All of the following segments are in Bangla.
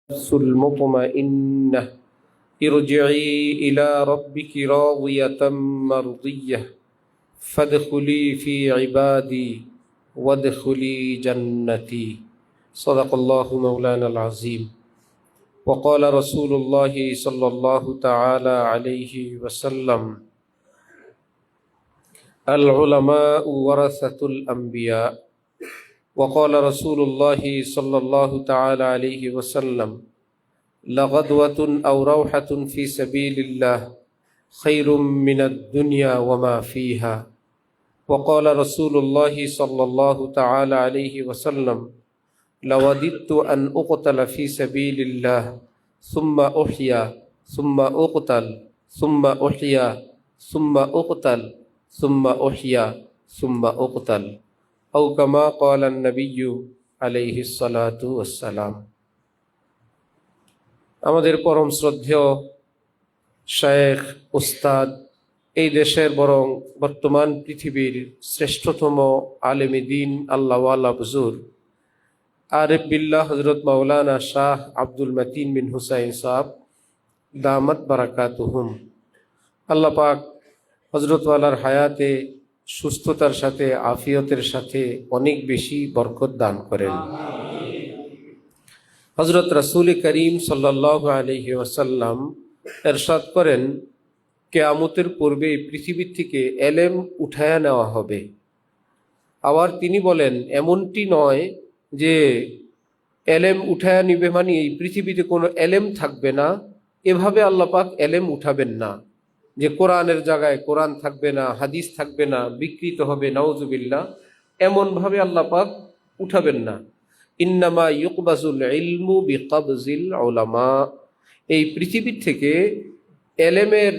النفس المطمئنة ارجعي إلى ربك راضية مرضية فادخلي في عبادي وادخلي جنتي صدق الله مولانا العظيم وقال رسول الله صلى الله تعالى عليه وسلم العلماء ورثة الأنبياء وقال رسول الله صلى الله تعالى عليه وسلم لغدوة أو روحة في سبيل الله خير من الدنيا وما فيها وقال رسول الله صلى الله تعالى عليه وسلم لوددت أن أقتل في سبيل الله ثم أحيا ثم أقتل ثم أحيا ثم أقتل ثم أحيا ثم أقتل أو كما قال النبي عليه الصلاة والسلام। আমাদের পরম শ্রদ্ধেয় শায়েখ উস্তাদ, এই দেশের বরং বর্তমান পৃথিবীর শ্রেষ্ঠতম আলেমে দ্বীন আল্লাহওয়ালা হুজুর আরিফ বিল্লাহ হযরত মাওলানা শাহ আব্দুল মতিন বিন হুসাইন সাহেব দামাত বারাকাতুহুম, আল্লাহ পাক হযরতওয়ালার হায়াতে সুস্থতার সাথে আফিয়তের সাথে অনেক বেশি বরকত দান করেন। হযরত রাসূল করিম সাল্লাল্লাহু আলাইহি ওয়াসাল্লাম ইরশাদ করেন, কিয়ামতের পূর্বে পৃথিবী থেকে এলেম উঠায়া নেওয়া হবে। আবার তিনি বলেন, এমনটি নয় যে এলেম উঠায়া নিবে মানে এই পৃথিবীতে কোনো এলেম থাকবে না, এভাবে আল্লাহ পাক এলেম উঠাবেন না যে কোরআনের জায়গায় কোরআন থাকবে না, হাদিস থাকবে না, বিকৃত হবে, নাউজুবিল্লাহ, এমনভাবে আল্লাহ পাক উঠাবেন না। ইন্নামা ইউকবাজুল ইলমু বিকবজিল উলামা, এই পৃথিবীর থেকে এলেমের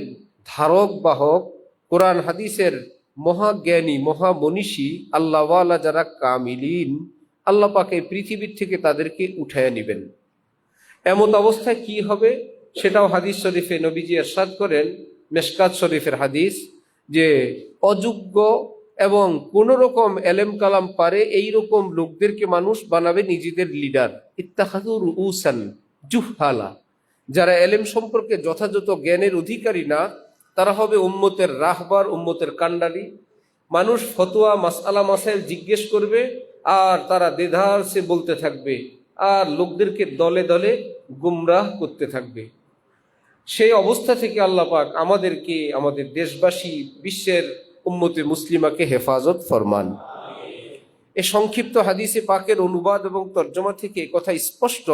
ধারক বাহক, কোরআন হাদিসের মহাজ্ঞানী মহামনীষী আল্লাহওয়ালা যারা কামিলিন, আল্লাহ পাক এই পৃথিবীর থেকে তাদেরকে উঠায় নেবেন। এমন অবস্থায় কি হবে সেটাও হাদিস শরীফে নবীজি ইরশাদ করেন, মেশকাত শরীফের হাদিস, যে অযোগ্য এবং কোন রকম এলেম কালাম পারে এইরকম লোকদেরকে মানুষ বানাবে নিজেদের লিডার। ইত্তাখাযুর রুউসান জুহালা, যারা এলেম সম্পর্কে যথাযথ জ্ঞানের অধিকারী না, তারা হবে উম্মতের রাহবার, উম্মতের কান্ডারি। মানুষ ফতোয়া মাসআলা মাসাইল জিজ্ঞেস করবে আর তারা দেধার সে বলতে থাকবে আর লোকদেরকে দলে দলে গুমরাহ করতে থাকবে। সেই অবস্থা থেকে আল্লাহ পাক আমাদেরকে, আমাদের দেশবাসী, বিশ্বের উম্মতে মুসলিমাকে হেফাজত ফরমান। এ সংক্ষিপ্ত হাদিসে পাকের অনুবাদ এবং তর্জমা থেকে কথা স্পষ্ট,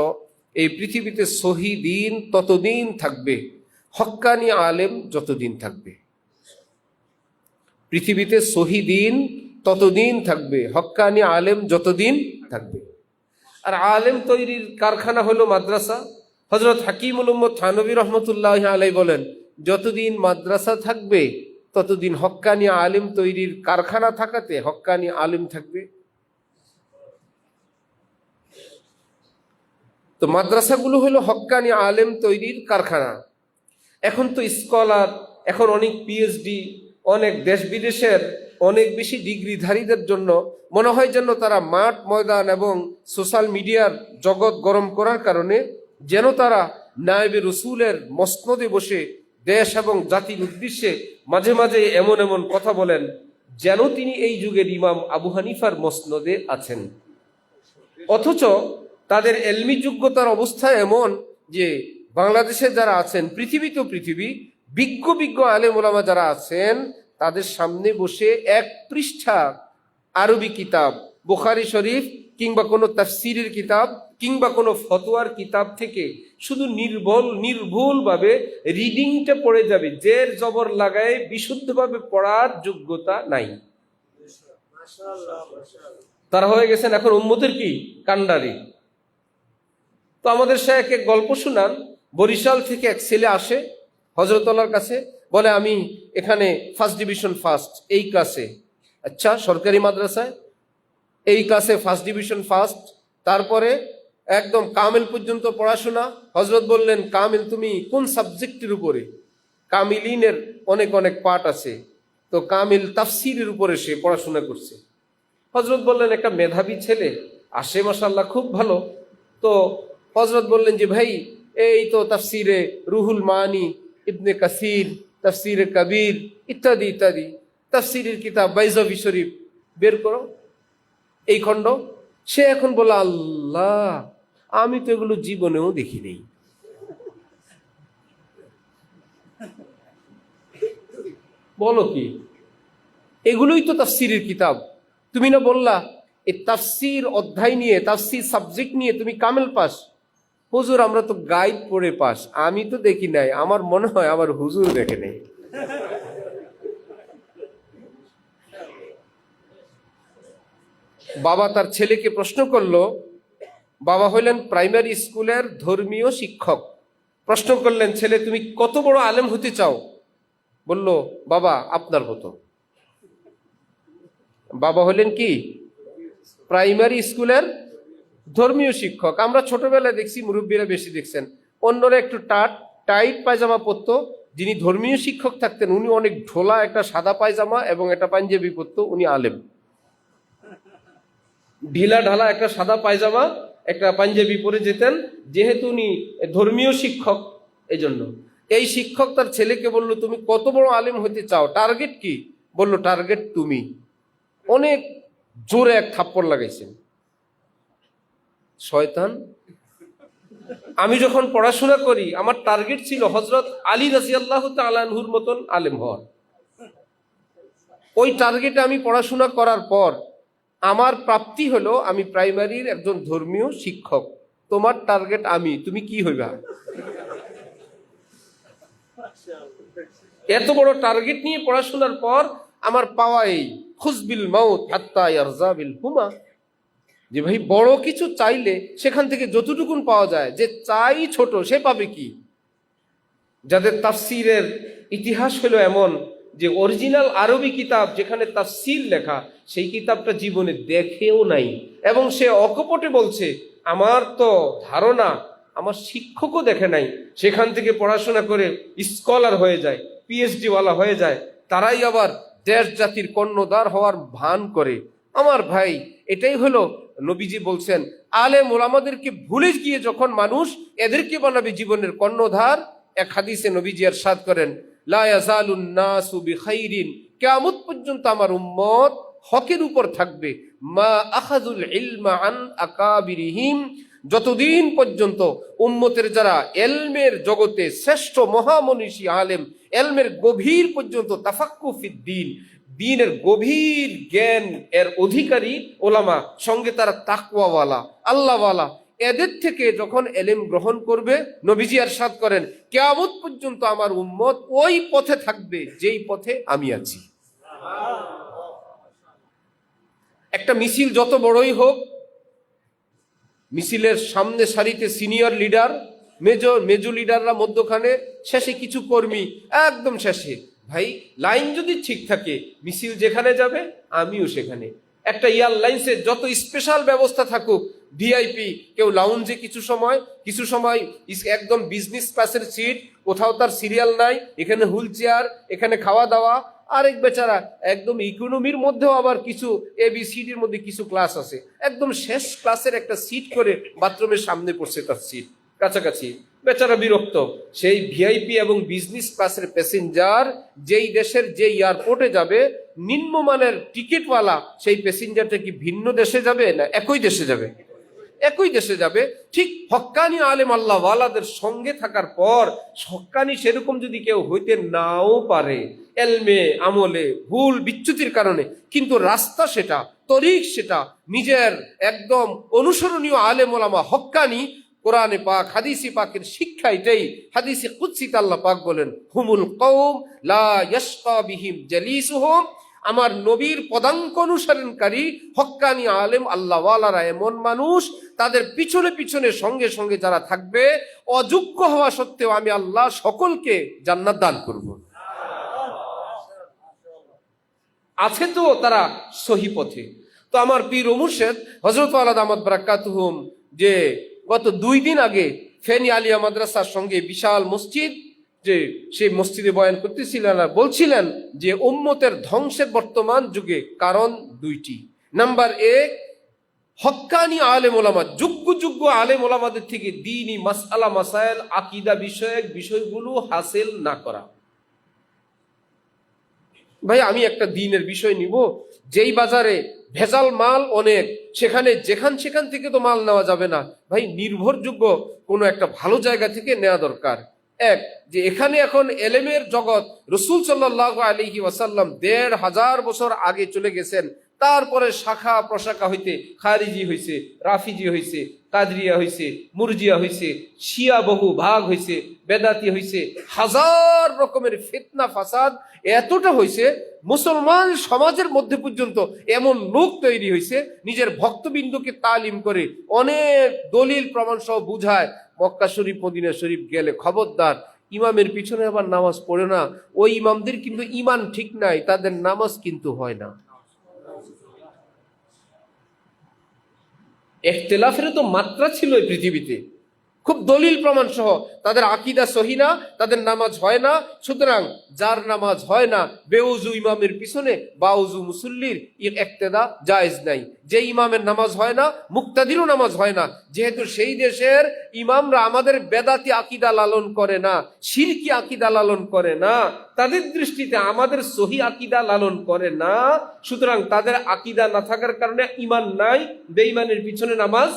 এই পৃথিবীতে সহি দ্বীন ততদিন থাকবে, হক্কানি আলেম যতদিন থাকবে। পৃথিবীতে সহি দ্বীন ততদিন থাকবে, হক্কানি আলেম যতদিন থাকবে। আর আলেম তৈরির কারখানা হলো মাদ্রাসা। হযরত হাকিমুল উম্মত থানভী রহমতুল্লাহ আলাইহি বলেন, যতদিন মাদ্রাসা থাকবে ততদিন হক্কানি আলেম তৈরির কারখানা থাকাতে হক্কানি আলেম থাকবে। তো মাদ্রাসাগুলো হলো হক্কানি আলেম তৈরির কারখানা। এখন তো স্কলার, এখন অনেক পিএইচডি, অনেক দেশ বিদেশের অনেক বেশি ডিগ্রিধারীদের জন্য মনে হয় যেন তারা মাঠ ময়দান এবং সোশ্যাল মিডিয়ার জগৎ গরম করার কারণে যেন তারা নায়েবে রসুলের মসনদে বসে দেশ এবং জাতির উদ্দেশ্যে মাঝে মাঝে এমন এমন কথা বলেন যেন তিনি এই যুগের ইমাম আবু হানিফার মসনদে আছেন। অথচ তাদের এলমি যোগ্যতার অবস্থা এমন যে বাংলাদেশে যারা আছেন, পৃথিবীতেও পৃথিবী বিজ্ঞ বিজ্ঞ আলেম ওলামা যারা আছেন, তাদের সামনে বসে এক পৃষ্ঠা আরবি কিতাব, বুখারী শরীফ কিংবা কোনো তাফসিরের কিতাব কিংবা কোনো ফতোয়ার কিতাব থেকে শুধু নির্ভুলভাবে রিডিংটা পড়ে যাবে, জের জবর লাগায় বিশুদ্ধভাবে পড়ার যোগ্যতা নাই। তারা হয়ে গেছেন এখন উম্মতের কি কান্ডারি। তো আমাদের শায়েখ এক গল্প শুনান, বরিশাল থেকে এক ছেলে আসে হযরতুল্লাহর কাছে, বলে আমি এখানে ফার্স্ট ডিভিশন ফার্স্ট এই ক্লাসে। আচ্ছা, সরকারি মাদ্রাসায় এই ক্লাসে ফার্স্ট ডিভিশন ফার্স্ট, তারপরে একদম কামিল পর্যন্ত পড়াশোনা। হযরত বললেন, কামিল তুমি কোন সাবজেক্টের উপরে? কামিলিনের অনেক অনেক পার্ট আছে, তো কামিল তাফসিরের উপরে সে পড়াশোনা করছে। হযরত বললেন, একটা মেধাবী ছেলে আসে, মাশাআল্লাহ খুব ভালো, তো হযরত বললেন যে ভাই এই তো তাফসিরে রুহুল মানি, ইবনে কাসির, তাফসিরে কবির ইত্যাদি ইত্যাদি তাফসিরের কিতাব বাইজাবি শরীফ বের করো এই খণ্ড। সে এখন বলে আল্লাহ আমি তো এগুলো জীবনেও দেখি নেই। বলো কি, এগুলোই তো তাফসিরের কিতাব। তুমি না বললা এই তাফসির অধ্যায় নিয়ে, তাফসির সাবজেক্ট নিয়ে তুমি কামেল পাস। হুজুর আমরা তো গাইড পড়ে পাস, আমি তো দেখি নাই, আমার মনে হয় আমার হুজুর দেখে নেই। বাবা তার ছেলেকে প্রশ্ন করলো, বাবা হইলেন প্রাইমারি স্কুলের ধর্মীয় শিক্ষক। প্রশ্ন করলেন, ছেলে তুমি কত বড় আলেম হতে চাও? বলল, বাবা আপনার মতো। বাবা হলেন কি? প্রাইমারি স্কুলের ধর্মীয় শিক্ষক। আমরা ছোটবেলায় দেখছি, মুরব্বীরা বেশি দেখছেন, অন্যরা একটু টাইট পায়জামা পরতো। যিনি ধর্মীয় শিক্ষক থাকতেন উনি অনেক ঢোলা একটা সাদা পায়জামা এবং একটা পাঞ্জাবি পরতো, উনি আলেম। ঢিলা ঢালা একটা সাদা পায়জামা একটা পাঞ্জাবি পরে যেতেন, যেহেতু উনি ধর্মীয় শিক্ষক এই জন্য। এই শিক্ষক তার ছেলেকে বলল, তুমি কত বড় আলেম হতে চাও, টার্গেট কি? বলল, টার্গেট তুমি। অনেক জোরে এক থাপ্পড় লাগাইছেন। শয়তান, আমি যখন পড়াশোনা করি আমার টার্গেট ছিল হযরত আলী রাদিয়াল্লাহু তাআলা আনহুর মতন আলেম হওয়ার। ওই টার্গেটে আমি পড়াশোনা করার পর আমার প্রাপ্তি হলো আমি প্রাইমারির একজন ধর্মীয় শিক্ষক। তোমার টার্গেট আমি, তুমি কি হইবা? এত বড় টার্গেট নিয়ে পড়াশোনার পর আমার পাওয়া এই খুজবিল মাউত হাত্তা ইয়ারজা বিল হুমা, যে ভাই বড় কিছু চাইলে সেখান থেকে যতটুকুন পাওয়া যায়, যে চাই ছোট সে পাবে কি? যাদের তাফসিরের ইতিহাস হলো এমন যে অরিজিনাল আরবি কিতাব যেখানে তাফসির লেখা, সেই কিতাবটা জীবনে দেখেও নাই, এবং সে অকপটে বলছে আমার তো ধারণা আমার শিক্ষকও দেখে নাই, সেখান থেকে পড়াশোনা করে স্কলার হয়ে যায়, পিএইচডি ওয়ালা হয়ে যায়, তারাই আবার দেশ জাতির কর্ণধার হওয়ার ভান করে। আমার ভাই, এটাই হলো নবীজি বলছেন, আলেম ওলামাদেরকে ভুলে গিয়ে যখন মানুষ এদেরকে বানাবে জীবনের কর্ণধার। এক হাদিসে নবীজি ইরশাদ করেন, লা ইয়াজালুন নাসু বিখাইরিন, কিয়ামত পর্যন্ত আমার উম্মত হকের উপর থাকবে, মা আখাযুল ইলমা আন আকাবিরিহিম, যতদিন পর্যন্ত উম্মতের যারা এলমের জগতে শ্রেষ্ঠ মহামনীষী আলেম, এলমের গভীর পর্যন্ত তাফাক্কু ফিদ্দীন, দ্বীনের গভীর জ্ঞান এর অধিকারী ওলামা, সঙ্গে তারা তাকওয়াওয়ালা আল্লাহওয়ালা, এদের থেকে যখন এলেম গ্রহণ করবে, নবীজি ইরশাদ করেন কিয়ামত পর্যন্ত আমার উম্মত ওই পথে থাকবে যেই পথে আমি আছি। একটা মিছিল যত বড়ই হোক, মিছিলের সামনে সারিতে সিনিয়র লিডার, মেজো লিডাররা মধ্যখানে, শেষে কিছু কর্মী একদম শেষে। ভাই লাইন যদি ঠিক থাকে, মিছিল যেখানে যাবে আমিও সেখানে। একটা এয়ারলাইন্সের যত স্পেশাল ব্যবস্থা থাকুক, ভিআইপি, কেউ লাউঞ্জে কিছু সময় একদম বিজনেস ক্লাসের সিট, কোথাও তার সিরিয়াল নাই, এখানে হুইল চেয়ার, এখানে খাওয়া দাওয়া। আরেক বেচারা একদম ইকোনমির মধ্যেও আবার কিছু ABCDর মধ্যে কিছু ক্লাস আছে, একদম শেষ ক্লাসের একটা সিট করে বাথরুমের সামনে পড়ছে তার সিট কাছাকাছি, বেচারা বিরক্ত। সেই ভিআইপি এবং বিজনেস ক্লাসের প্যাসেঞ্জার যেই দেশের যে এয়ারপোর্টে যাবে, নিম্নমানের টিকিটওয়ালা সেই প্যাসেঞ্জারটা কি ভিন্ন দেশে যাবে না একই দেশে যাবে? একই দেশে যাবে। ঠিক হক্কানি আলেম আল্লাহওয়ালাদের সঙ্গে থাকার পর, হক্কানি সেরকম যদি কেউ হইতে নাও পারে, এলমে আমলে ভুল বিচ্যুতির কারণে, কিন্তু রাস্তা সেটা, তরিক সেটা, নিজের একদম অনুসরণীয় আলেম ওলামা হক্কানি, কোরআনে পাক হাদিসে পাকের শিক্ষা এটাই। হাদিসে কুদসিতে আল্লাহ পাক বলেন, হুমুল কওম লা ইয়াশকা বিহিম জালিসুহুম, আমার নবীর পদাঙ্ক অনুসরণকারী হক্কানি আলেম আল্লাহওয়ালারা এমন মানুষ, তাদের পিছনে পিছনে সঙ্গে সঙ্গে যারা থাকবে, অযোগ্য হওয়া সত্ত্বেও আমি আল্লাহ সকলকে জান্নাত দান করব। আছে তো তারা সহি পথে। তো আমার পীর ও মুর্শেদ হযরত আলা দামাত বারাকাতুহুম যে গত 2 দিন আগে ফেনী আলিয়া মাদ্রাসার সঙ্গে বিশাল মসজিদ, যে সেই মসজিদে বয়ান করতেছিলেন আর বলছিলেন যে উম্মতের ধ্বংসের বর্তমান যুগে কারণ 2টি। নাম্বার 1, হক্কানি আলেম ওলামা, যোগ্য যোগ্য আলেম ওলামাদের থেকে দ্বীনি মাসআলা মাসাইল আকীদা বিষয়ক বিষয়গুলো হাসিল না করা। ভাই আমি একটা দ্বীনের বিষয় নিব, যেই বাজারে ভেজাল মাল অনেক, সেখানে সেখান থেকে তো মাল নেওয়া যাবে না। ভাই নির্ভরযোগ্য কোনো একটা ভালো জায়গা থেকে নেওয়া দরকার। এক, যে এখানে এখন এলেমের জগৎ, রাসূল সাল্লাল্লাহু আলাইহি ওয়াসাল্লাম ১৫০০ বছর আগে চলে গেছেন, তারপরে শাখা প্রশাখা হইতে খারিজি হইছে, রাফিজি হইছে, কাদরিয়া হইছে, মুরজিয়া হইছে, শিয়া বহু ভাগ হইছে, বেদাতি হইছে, হাজার রকমের ফিতনা ফাসাদ এতটা হইছে, মুসলমান সমাজের মধ্যে পর্যন্ত এমন লোক তৈরি হইছে নিজের ভক্তবিন্দুকে তালিম করে অনেক দলিল প্রমাণ সহ বুঝায়, মক্কা শরীফ মদিনা শরীফ গেলে খবরদার ইমামের পিছনে আবার নামাজ পড়ে না, ওই ইমামদের কিন্তু ইমান ঠিক নাই, তাদের নামাজ কিন্তু হয় না। ইখতিলাফের তো মাত্রা ছিল এই পৃথিবীতে, খুব দলিল প্রমাণ সহ। তাদের আকীদা সহি না, তাদের নামাজ হয় না। সুতরাং যার নামাজ হয় না, বেউজু ইমামের পিছনে বাউজু মুসল্লির ইক্তেদা জায়েজ নাই। যে ইমামের নামাজ হয় না, মুক্তাদিরও নামাজ হয় না। যেহেতু সেই দেশের ইমামরা আমাদের বেদাতি আকীদা লালন করে না, শিরকি আকীদা লালন করে না, তাদের দৃষ্টিতে আমাদের সহি আকীদা লালন করে না, সুতরাং তাদের আকীদা না থাকার কারণে ইমান নাই, বেঈমানের পিছনে নামাজ।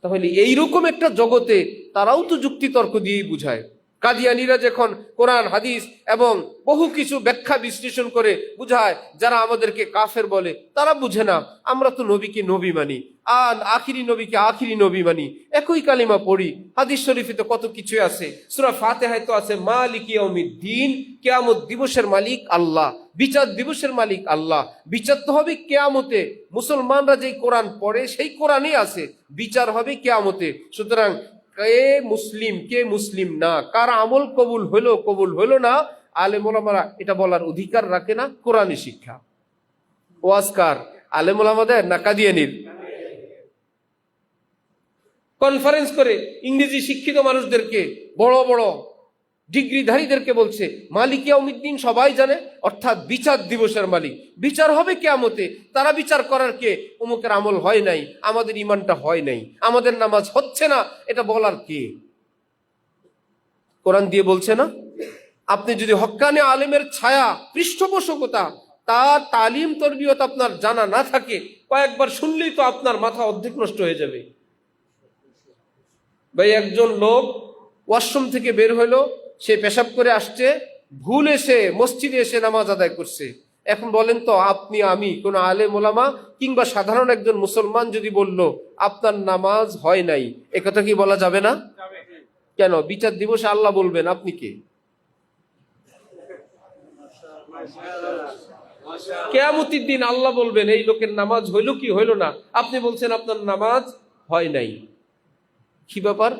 তাহলে এইরকম একটা জগতে তারাও তো যুক্তি তর্ক দিয়েই বুঝায়। কাদিয়ানীরা যখন কোরআন হাদিস এবং বহু কিছু ব্যাখ্যা বিশ্লেষণ করে বুঝায়, যারা আমাদেরকে কাফের বলে, তারা বুঝে না আমরা তো নবীকে নবী মানি, আর আখিরি নবীকে আখিরি নবী মানি, একই কালিমা পড়ি। হাদিস শরীফে তো কত কিছু আছে, সূরা ফাতিহায় তো আছে মালিক ইয়াউমিদ্দিন, কিয়ামত দিবসের মালিক আল্লাহ, বিচার দিবসের মালিক আল্লাহ। বিচার তো হবে কিয়ামতে, মুসলমানরা যেই কোরআন পড়ে সেই কোরআনই আছে, বিচার হবে কিয়ামতে। সুতরাং কে মুসলিম কে মুসলিম না, কার আমল কবুল হলো না, আলেম ওলামারা এটা বলার অধিকার রাখে না। কোরআনী শিক্ষা ওয়াজকার আলেম ওলামাদের না কাদিয়ানির? কনফারেন্স করে ইংরেজি শিক্ষিত মানুষদেরকে, বড় বড় ডিগ্রিধারীদেরকে বলছে মালিক ইয়াউমিদ্দিন সবাই জানে, অর্থাৎ বিচার দিবসের মালিক। বিচার হবে কিয়ামতে। তারা বিচার করার কে? অমুকের আমল হয় নাই, আমাদের ইমানটা হয় নাই, আমাদের নামাজ হচ্ছে না, এটা বলার কে? কোরআন দিয়ে বলছে না? আপনি যদি হক্কানি আলেমের ছায়া, পৃষ্ঠপোষকতা, তার তালিম তরবিয়ত আপনার জানা না থাকে, কয়েকবার শুনলেই তো আপনার মাথা অর্ধেক নষ্ট হয়ে যাবে। ভাই একজন লোক ওয়াশরুম থেকে বের হলো, সে পেশাব করে আসছে, ভুল এসে মসজিদে এসে নামাজ আদায় করছে। এখন বলেন তো আপনি, আমি, কোন আলেম ওলামা কিংবা সাধারণ একজন মুসলমান যদি বলল আপনার নামাজ হয় নাই, একথা কি বলা যাবে না? কেন? বিচার দিবসে আল্লাহ বলবেন, আপনি কে? কিয়ামতের দিন আল্লাহ বলবেন এই লোকের নামাজ হইল কি হইল না, আপনি বলছেন আপনার নামাজ হয় নাই। কি ব্যাপার?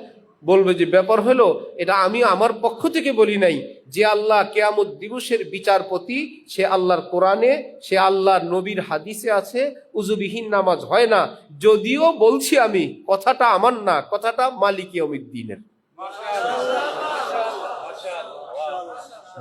বলবে যে ব্যাপার হলো এটা আমি আমার পক্ষ থেকে বলি নাই, যে আল্লাহ কিয়ামত দিবসের বিচারপতি, সে আল্লাহর কোরআনে, সে আল্লাহর নবীর হাদিসে আছে উযুবিহীন নামাজ হয় না। যদিও বলছি আমি, কথাটা আমার না, কথাটা মালিক ইয়াউমিদ্দিনের,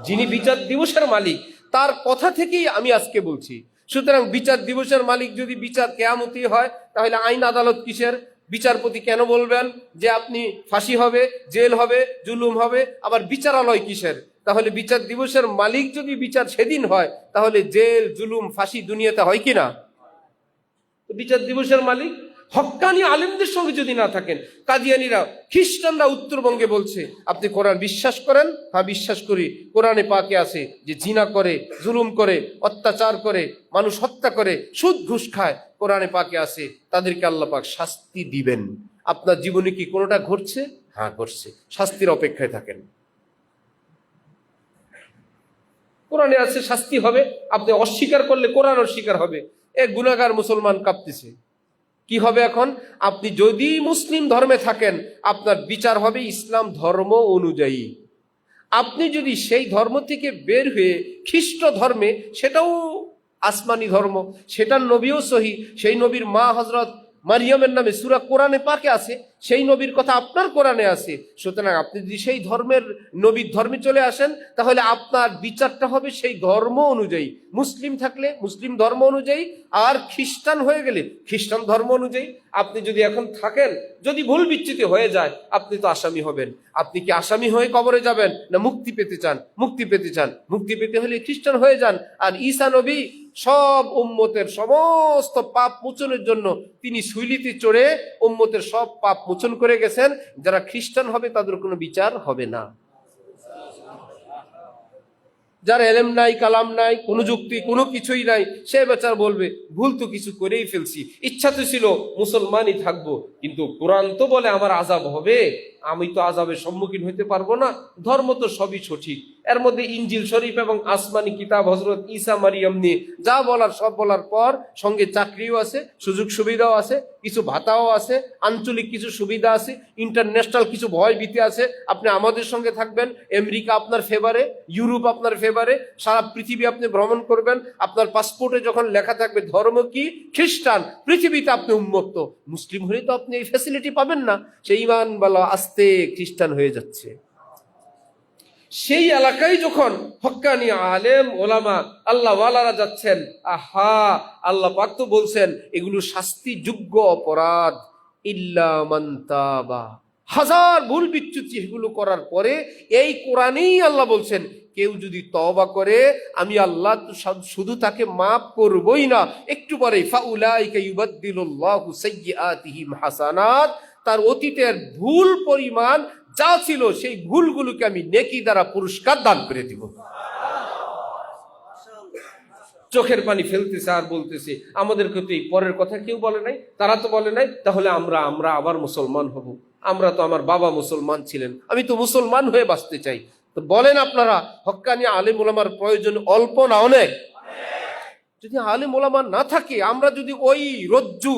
যিনি বিচার দিবসের মালিক, তার কথা থেকেই আমি আজকে বলছি। সুতরাং বিচার দিবসের মালিক যদি বিচার কিয়ামতি হয়, তাহলে আইন আদালত কিসের? বিচারপতি কেন বলবেন যে আপনি ফাঁসি হবে, জেল হবে, জুলুম হবে? আবার বিচারালয় কিসের? তাহলে বিচার দিবসের মালিক যদি বিচার সেদিন হয়, তাহলে জেল, জুলুম, ফাঁসি দুনিয়াতে হয় কিনা? বিচার দিবসের মালিক হক্কানি আলেমদের সঙ্গে যদি না থাকেন। কাদিয়ানীরা, খ্রিস্টানরা উত্তরবঙ্গে বলছে আপনি কোরআন বিশ্বাস করেন? হ্যাঁ বিশ্বাস করি। কোরআনে পাকে আছে যে জিনা করে, জুলুম করে, অত্যাচার করে, মানুষ হত্যা করে, সুদ ঘুষ খায়, কোরআনে পাকে আছে, তাদেরকে আল্লাহ পাক শাস্তি দিবেন। আপনার জীবনে কি কোনোটা ঘটছে? হ্যাঁ ঘটছে, শাস্তির অপেক্ষায় থাকেন। কোরআনে আছে শাস্তি হবে, আপনি অস্বীকার করলে কোরআন অস্বীকার হবে। এক গুনাহগার মুসলমান কাঁপতেছে, কি হবে এখন? আপনি যদি মুসলিম ধর্মে থাকেন, আপনার বিচার হবে ইসলাম ধর্ম অনুযায়ী। আপনি যদি সেই ধর্ম থেকে বের হয়ে খ্রিস্ট ধর্মে, সেটাও আসমানি ধর্ম, সেটার নবীও সহি, সেই নবীর মা হযরত মারিয়ামের নামে সূরা কোরআনে পাকে আছে, সেই নবীর কথা আপনার কোরআনে আছে। সুতরাং আপনি যদি সেই ধর্মের নবীর ধর্মে চলে আসেন, তাহলে আপনার বিচারটা হবে সেই ধর্ম অনুযায়ী। মুসলিম থাকলে মুসলিম ধর্ম অনুযায়ী, আর খ্রিস্টান হয়ে গেলে খ্রিস্টান ধর্ম অনুযায়ী। আপনি যদি এখন থাকেন, যদি ভুল বিচ্যুতি হয়ে যায়, আপনি তো আসামি হবেন। আপনি কি আসামি হয়ে কবরে যাবেন, না মুক্তি পেতে চান? মুক্তি পেতে চান, মুক্তি পেতে হলে খ্রিস্টান হয়ে যান। আর ঈসা নবী সব উম্মতের সমস্ত পাপ মোচনের জন্য তিনি শুইলিতে চড়ে উম্মতের সব পাপ মোচন করে গেছেন। যারা খ্রিস্টান হবে তাদের কোনো বিচার হবে না। যার এলেম নাই, কালাম নাই, কোনো যুক্তি, কোনো কিছুই নাই, সে বেচার বলবে ভুল তো কিছু করেই ফেলছি, ইচ্ছা তো ছিল মুসলমানই থাকবো, কিন্তু কোরআন তো বলে আমার আযাব হবে, আমি তো আযাবের সম্মুখীন হইতে পারবো না। ধর্ম তো সবই সঠিক, এর মধ্যে ইনজিল শরীফ এবং আসমানি কিতাব হযরত ঈসা মারিয়াম নিয়ে যা বলার সব বলার পর সঙ্গে চাকরিও আছে, সুযোগ সুবিধাও আছে, কিছু ভাতাও আছে, আঞ্চলিক কিছু সুবিধা আছে, ইন্টারন্যাশনাল কিছু ভয় ভীতি আছে। আপনি আমাদের সঙ্গে থাকবেন, আমেরিকা আপনার ফেভারে, ইউরোপ আপনার ফেভারে, সারা পৃথিবী আপনি ভ্রমণ করবেন। আপনার পাসপোর্টে যখন লেখা থাকবে ধর্ম কি খ্রিস্টান, পৃথিবীতে আপনি উন্মুক্ত। মুসলিম হলে তো আপনি এই ফ্যাসিলিটি পাবেন না। সেই ঈমান বলা আস্তে খ্রিস্টান হয়ে যাচ্ছে। সেই এলাকায় যখন হক্কানি আলেম ওলামা আল্লাহ ওয়ালারা যাচ্ছেন, আহা, আল্লাহ পাক তো বলছেন এগুলো শাস্তিযোগ্য অপরাধ, ইল্লা মান তাবা। হাজার ভুল বিচ্যুতি এগুলো করার পরে এই কোরআনেই আল্লাহ বলছেন কেউ যদি তওবা করে আমি আল্লাহ শুধু তাকে মাফ করবই না, একটু পরে ফাউলাইকা ইউবাদদিলুল্লাহু সাইয়্যাতিহিম হাসানাত, তার অতীতের ভুল পরিমাণ যা ছিল সেই ভুলগুলোকে আমি নেকি দ্বারা পুরস্কার দান করে দিব। চোখের পানি ফেলতেছে আর বলতেছে আমাদেরকে তো এই পরের কথা কেউ বলে নাই, তারা তো বলে নাই, তাহলে আমরা আবার মুসলমান হব। আমরা তো, আমার বাবা মুসলমান ছিলেন, আমি তো মুসলমান হয়ে বাঁচতে চাই। তো বলেন আপনারা, হক্কানি আলেম ওলামার প্রয়োজন অল্প না অনেক? যদি আলেম ওলামা না থাকে, আমরা যদি ওই রজ্জু,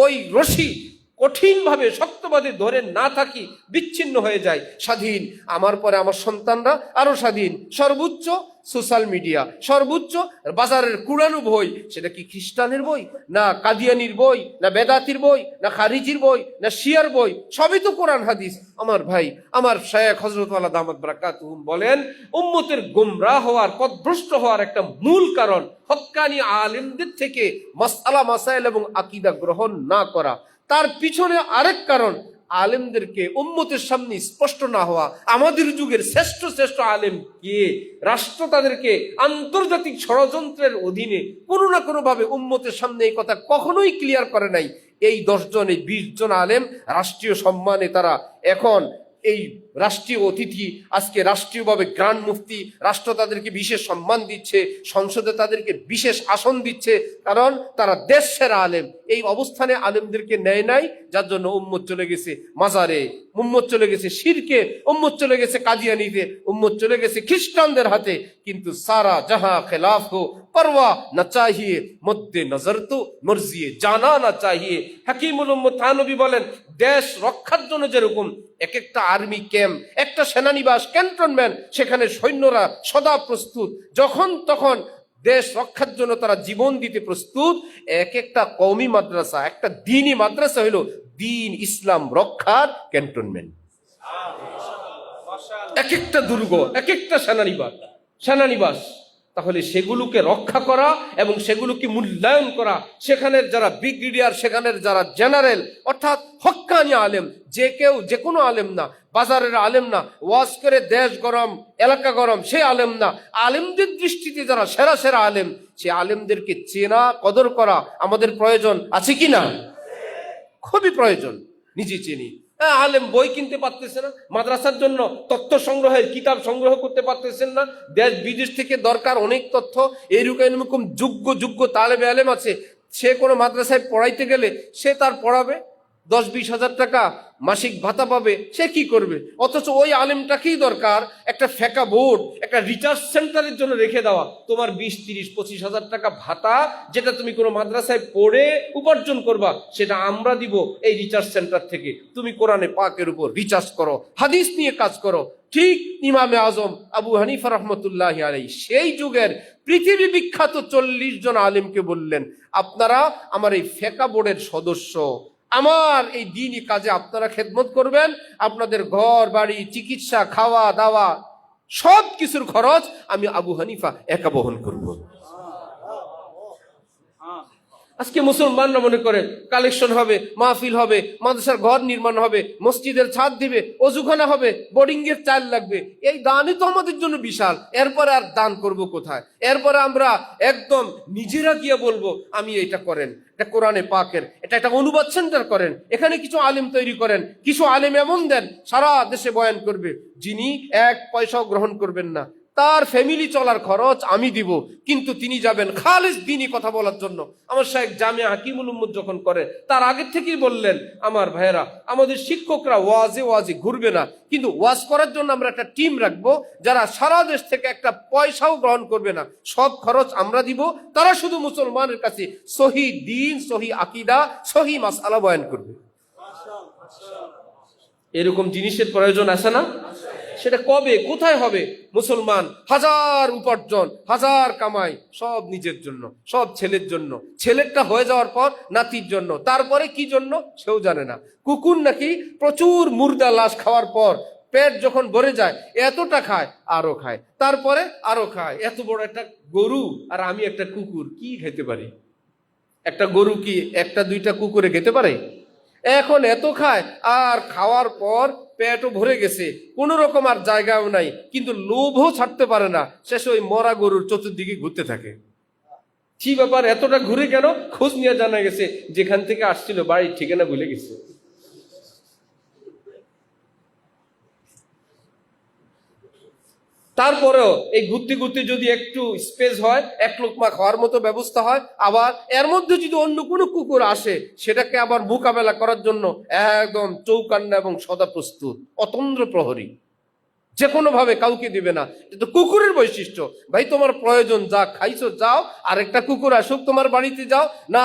ওই রশি কঠিনভাবে শক্তভাবে ধরে না থাকি, বিচ্ছিন্ন হয়ে যায়, স্বাধীন, আমার পরে আমার সন্তানরা আরো স্বাধীন, সর্বোচ্চ সোশ্যাল মিডিয়া, সর্বোচ্চ বাজারের কুড়ানো বই, সেটা কি খ্রিস্টানের বই, না কাদিয়ানির বই, না বেদাতির বই, না খারিজির বই, না শিয়ার বই, সবই তো কোরআন হাদিস। আমার ভাই, আমার শায়েখ হযরত ওয়ালা দামাত বারাকাতুহুম বলেন, উম্মতের গোমরাহ হওয়ার, পথভ্রষ্ট হওয়ার একটা মূল কারণ হক্কানি আলেমদের থেকে মাসআলা মাসাইল এবং আকীদা গ্রহণ না করা। তার পিছনে আরেক কারণ আলেমদেরকে উম্মতের সামনে স্পষ্ট না হওয়া। আমাদের যুগের শ্রেষ্ঠ শ্রেষ্ঠ আলেম কে? রাষ্ট্র তাদেরকে আন্তর্জাতিক ষড়যন্ত্রের অধীনে কোনো না কোনো ভাবে উম্মতের সামনে এই কথা কখনোই ক্লিয়ার করে নাই। এই 10 জন, এই 20 জন আলেম রাষ্ট্রীয় সম্মানে তারা এখন এই রাষ্ট্রীয় অতিথি, আজকে রাষ্ট্রীয়ভাবে গ্র্যান্ড মুফতি, রাষ্ট্র তাদেরকে বিশেষ সম্মান দিচ্ছে, সংসদে তাদেরকে বিশেষ আসন দিচ্ছে, কারণ তারা দেশ সেরা আলেম। এই অবস্থানে আলেমদেরকে নেয় নাই, যার জন্য উম্মত চলে গেছে মাজারে, উম্মত চলে গেছে শিরকে, উম্মত চলে গেছে কাদিয়ানিতে, উম্মত চলে গেছে খ্রিস্টানদের হাতে। কিন্তু সারা জাহাঁ খেলাফ হো পরওয়া না চাহিয়ে, মধ্যে নজর তো মর্জিয়ে জানা না চাহিয়ে। হাকিমুল উম্মত থানবী বলেন, দেশ রক্ষার জন্য যেরকম এক একটা আর্মি ক্যাম্প, একটা সেনানিবাস, ক্যান্টনমেন্ট, সেখানে সৈন্যরা সদা প্রস্তুত, যখন তখন দেশ রক্ষার জন্য তারা জীবন দিতে প্রস্তুত। এক একটা কওমি মাদ্রাসা, একটা দ্বীনি মাদ্রাসা হইল দ্বীন ইসলাম রক্ষার ক্যান্টনমেন্ট। এক একটা দুর্গ, এক একটা সেনানিবাস, তাহলে সেগুলোকে রক্ষা করা এবং সেগুলোকে মূল্যায়ন করা, সেখানের যারা ব্রিগেডিয়ার, সেখানের যারা জেনারেল, অর্থাৎ হক্কানি আলেম, যে কেউ যে কোনো আলেম না, বাজারের আলেম না, ওয়াজ করে দেশ গরম এলাকা গরম সে আলেম না, আলেমদের দৃষ্টিতে যারা সেরা সেরা আলেম, সে আলেমদেরকে চেনা কদর করা আমাদের প্রয়োজন আছে কি না? খুবই প্রয়োজন। নিজে চিনি, আলেম বই কিনতে পারতেছে না, মাদ্রাসার জন্য তথ্য সংগ্রহের কিতাব সংগ্রহ করতে পারতেছেন না, দেশ বিদেশ থেকে দরকার অনেক তথ্য, এরকম যোগ্য তালেবে আলেম আছে, সে কোনো মাদ্রাসায় পড়াইতে গেলে সে তার পড়াবে, 10-20 হাজার টাকা মাসিক ভাতা পাবে, সে কি করবে? অথচ ওই আলেমটাকেই দরকার একটা ফেকা বোর্ড, একটা রিসার্চ সেন্টারের জন্য রেখে দেওয়া, তোমার 20-30-25 হাজার টাকা ভাতা, যেটা তুমি কোনো মাদ্রাসায় পড়ে উপার্জন করবা, সেটা আমরা দিব এই রিসার্চ সেন্টার থেকে। তুমি কোরআনে পাকের উপর রিসার্চ করো, হাদিস নিয়ে কাজ করো। ঠিক ইমামে আজম আবু হানিফা রহমতুল্লাহি আলাইহি সেই যুগের পৃথিবী বিখ্যাত 40 জন আলেমকে বললেন, আপনারা আমার এই ফেকা বোর্ডের সদস্য, আমার এই দ্বীনি কাজে আপনারা খেদমত করবেন, আপনাদের ঘর বাড়ি, চিকিৎসা, খাওয়া দাওয়া সব কিছুর খরচ আমি আবু হানিফা একা বহন করব। আজকে মুসলমানরা মনে করে কালেকশন হবে, মাহফিল হবে, মাদ্রাসার ঘর নির্মাণ হবে, মসজিদের ছাদ দিবে, অজুখানা হবে, বোর্ডিং এর চাল লাগবে। এই দানই তো আমাদের জন্য বিশাল। এরপরে আর দান করব কোথায়? এরপরে আমরা একদম নিজেরা গিয়ে বলবো আমি এটা করেন, এটা কোরআনে পাকের, এটা একটা অনুবাদ সেন্টার করেন, এখানে কিছু আলেম তৈরি করেন, কিছু আলেম এমন দেন সারা দেশে বয়ান করবে, যিনি এক পয়সাও গ্রহণ করবেন না, তার ফ্যামিলি চলার খরচ আমি দিব, কিন্তু তিনি যাবেন খালিস দ্বীনি কথা বলার জন্য। আমার শাইখ জামিয়া হাকিমুল উম্মত যখন করে, তার আগের থেকেই বললেন, আমার ভাইয়েরা, আমাদের শিক্ষকরা ওয়াজে ঘুরবে না, কিন্তু ওয়াজ করার জন্য আমরা একটা টিম রাখবো, যারা সারা দেশ থেকে একটা পয়সাও গ্রহণ করবে না, সব খরচ আমরা দিব। তারা শুধু মুসলমানের কাছে সহি দ্বীন, সহি আকীদা, সহি মাসআলা বয়ান করবে। এরকম জিনিসের প্রয়োজন আছে না? সেটা কবে, কোথায় হবে? মুসলমান হাজার উপার্জন, হাজার কামাই, সব নিজের জন্য, সব ছেলের জন্য, ছেলেরটা হয়ে যাওয়ার পর নাতির জন্য, তারপরে কি জন্য সেও জানে না। কুকুর নাকি প্রচুর মুর্দা লাশ খাওয়ার পর পেট যখন ভরে যায় এতটা খায়, আরো খায়, তারপরে আরো খায়। এত বড় একটা গরু আর আমি একটা কুকুর কি খেতে পারি? একটা গরু কি একটা দুইটা কুকুরে খেতে পারে? এখন এত খায়, আর খাওয়ার পর পেটও ভরে গেছে, কোন রকম আর জায়গাও নাই, কিন্তু লোভও ছাড়তে পারে না। শেষে ওই মরা গরুর চতুর্দিকে ঘুরতে থাকে। কি ব্যাপার, এতটা ঘুরে কেন? খোঁজ নিয়ে জানা গেছে যেখান থেকে আসছিল বাড়ির ঠিকানা ভুলে গেছে। তারপরেও এই ঘুরতে ঘুরতে যদি একটু স্পেস হয়, এক লোকমা খাওয়ার মতো ব্যবস্থা হয়, আবার এর মধ্যে যদি অন্য কোনো কুকুর আসে, সেটাকে আবার মোকাবেলা করার জন্য একদম চৌকান্না এবং সদা প্রস্তুত, অতন্দ্র প্রহরী, যে কোনো ভাবে কাউকে দিবে না। কিন্তু কুকুরের বৈশিষ্ট্য, ভাই তোমার প্রয়োজন, যা খাইছো যাও, আরেকটা কুকুর আসুক তোমার বাড়িতে, যাও না,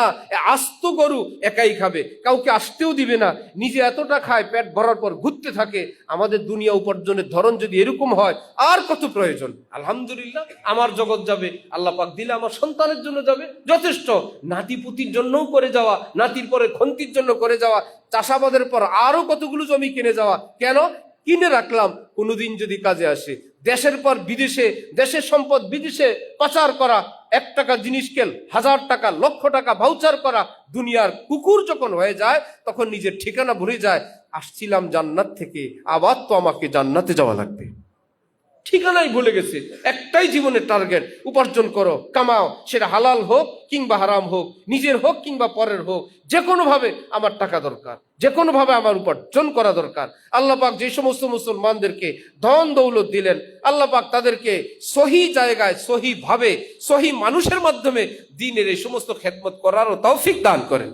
আস্ত গরু একাই খাবে, কাউকে আসতেও দিবে না, নিজে এতটা খায়, পেট ভরার পর ঘুরতে থাকে। আমাদের দুনিয়া উপার্জনের ধরন যদি এরকম হয়, আর কত প্রয়োজন। আলহামদুলিল্লাহ, আমার জগৎ যাবে, আল্লাহ পাক দিলে আমার সন্তানের জন্য যাবে, যথেষ্ট। নাতিপুতির জন্যও করে যাওয়া, নাতির পরে খন্তির জন্য করে যাওয়া, চাষাবাদের পর আরো কতগুলো জমি কিনে যাওয়া। কেন কিনে রাখলাম? কোনোদিন যদি কাজে আসে। দেশের পর বিদেশে, দেশের সম্পদ বিদেশে পাচার করা, 1 টাকা জিনিস কেল 1000 টাকা, লক্ষ টাকা ভাউচার করা। দুনিয়ার কুকুর যখন হয়ে যায়, তখন নিজের ঠিকানা ভুলে যায়। আসছিলাম জান্নাত থেকে, আবার তো আমাকে জান্নাতে যাওয়া লাগবে। ঠিকানাই ভুলে গেছে। একটাই জীবনের টার্গেট, উপার্জন করো, কামাও, সেটা হালাল হোক কিংবা হারাম হোক, নিজের হোক কিংবা পরের হোক, যে কোনো ভাবে আমার টাকা দরকার, যে কোনো ভাবে আমার উপার্জন করা দরকার। আল্লাহ পাক যে সমস্ত মুসলমানদেরকে ধন দৌলত দিলেন, আল্লাহ পাক তাদেরকে সহি জায়গায়, সহি ভাবে, সহি মানুষের মাধ্যমে দ্বীনের এই সমস্ত খেদমত করারও তৌফিক দান করেন।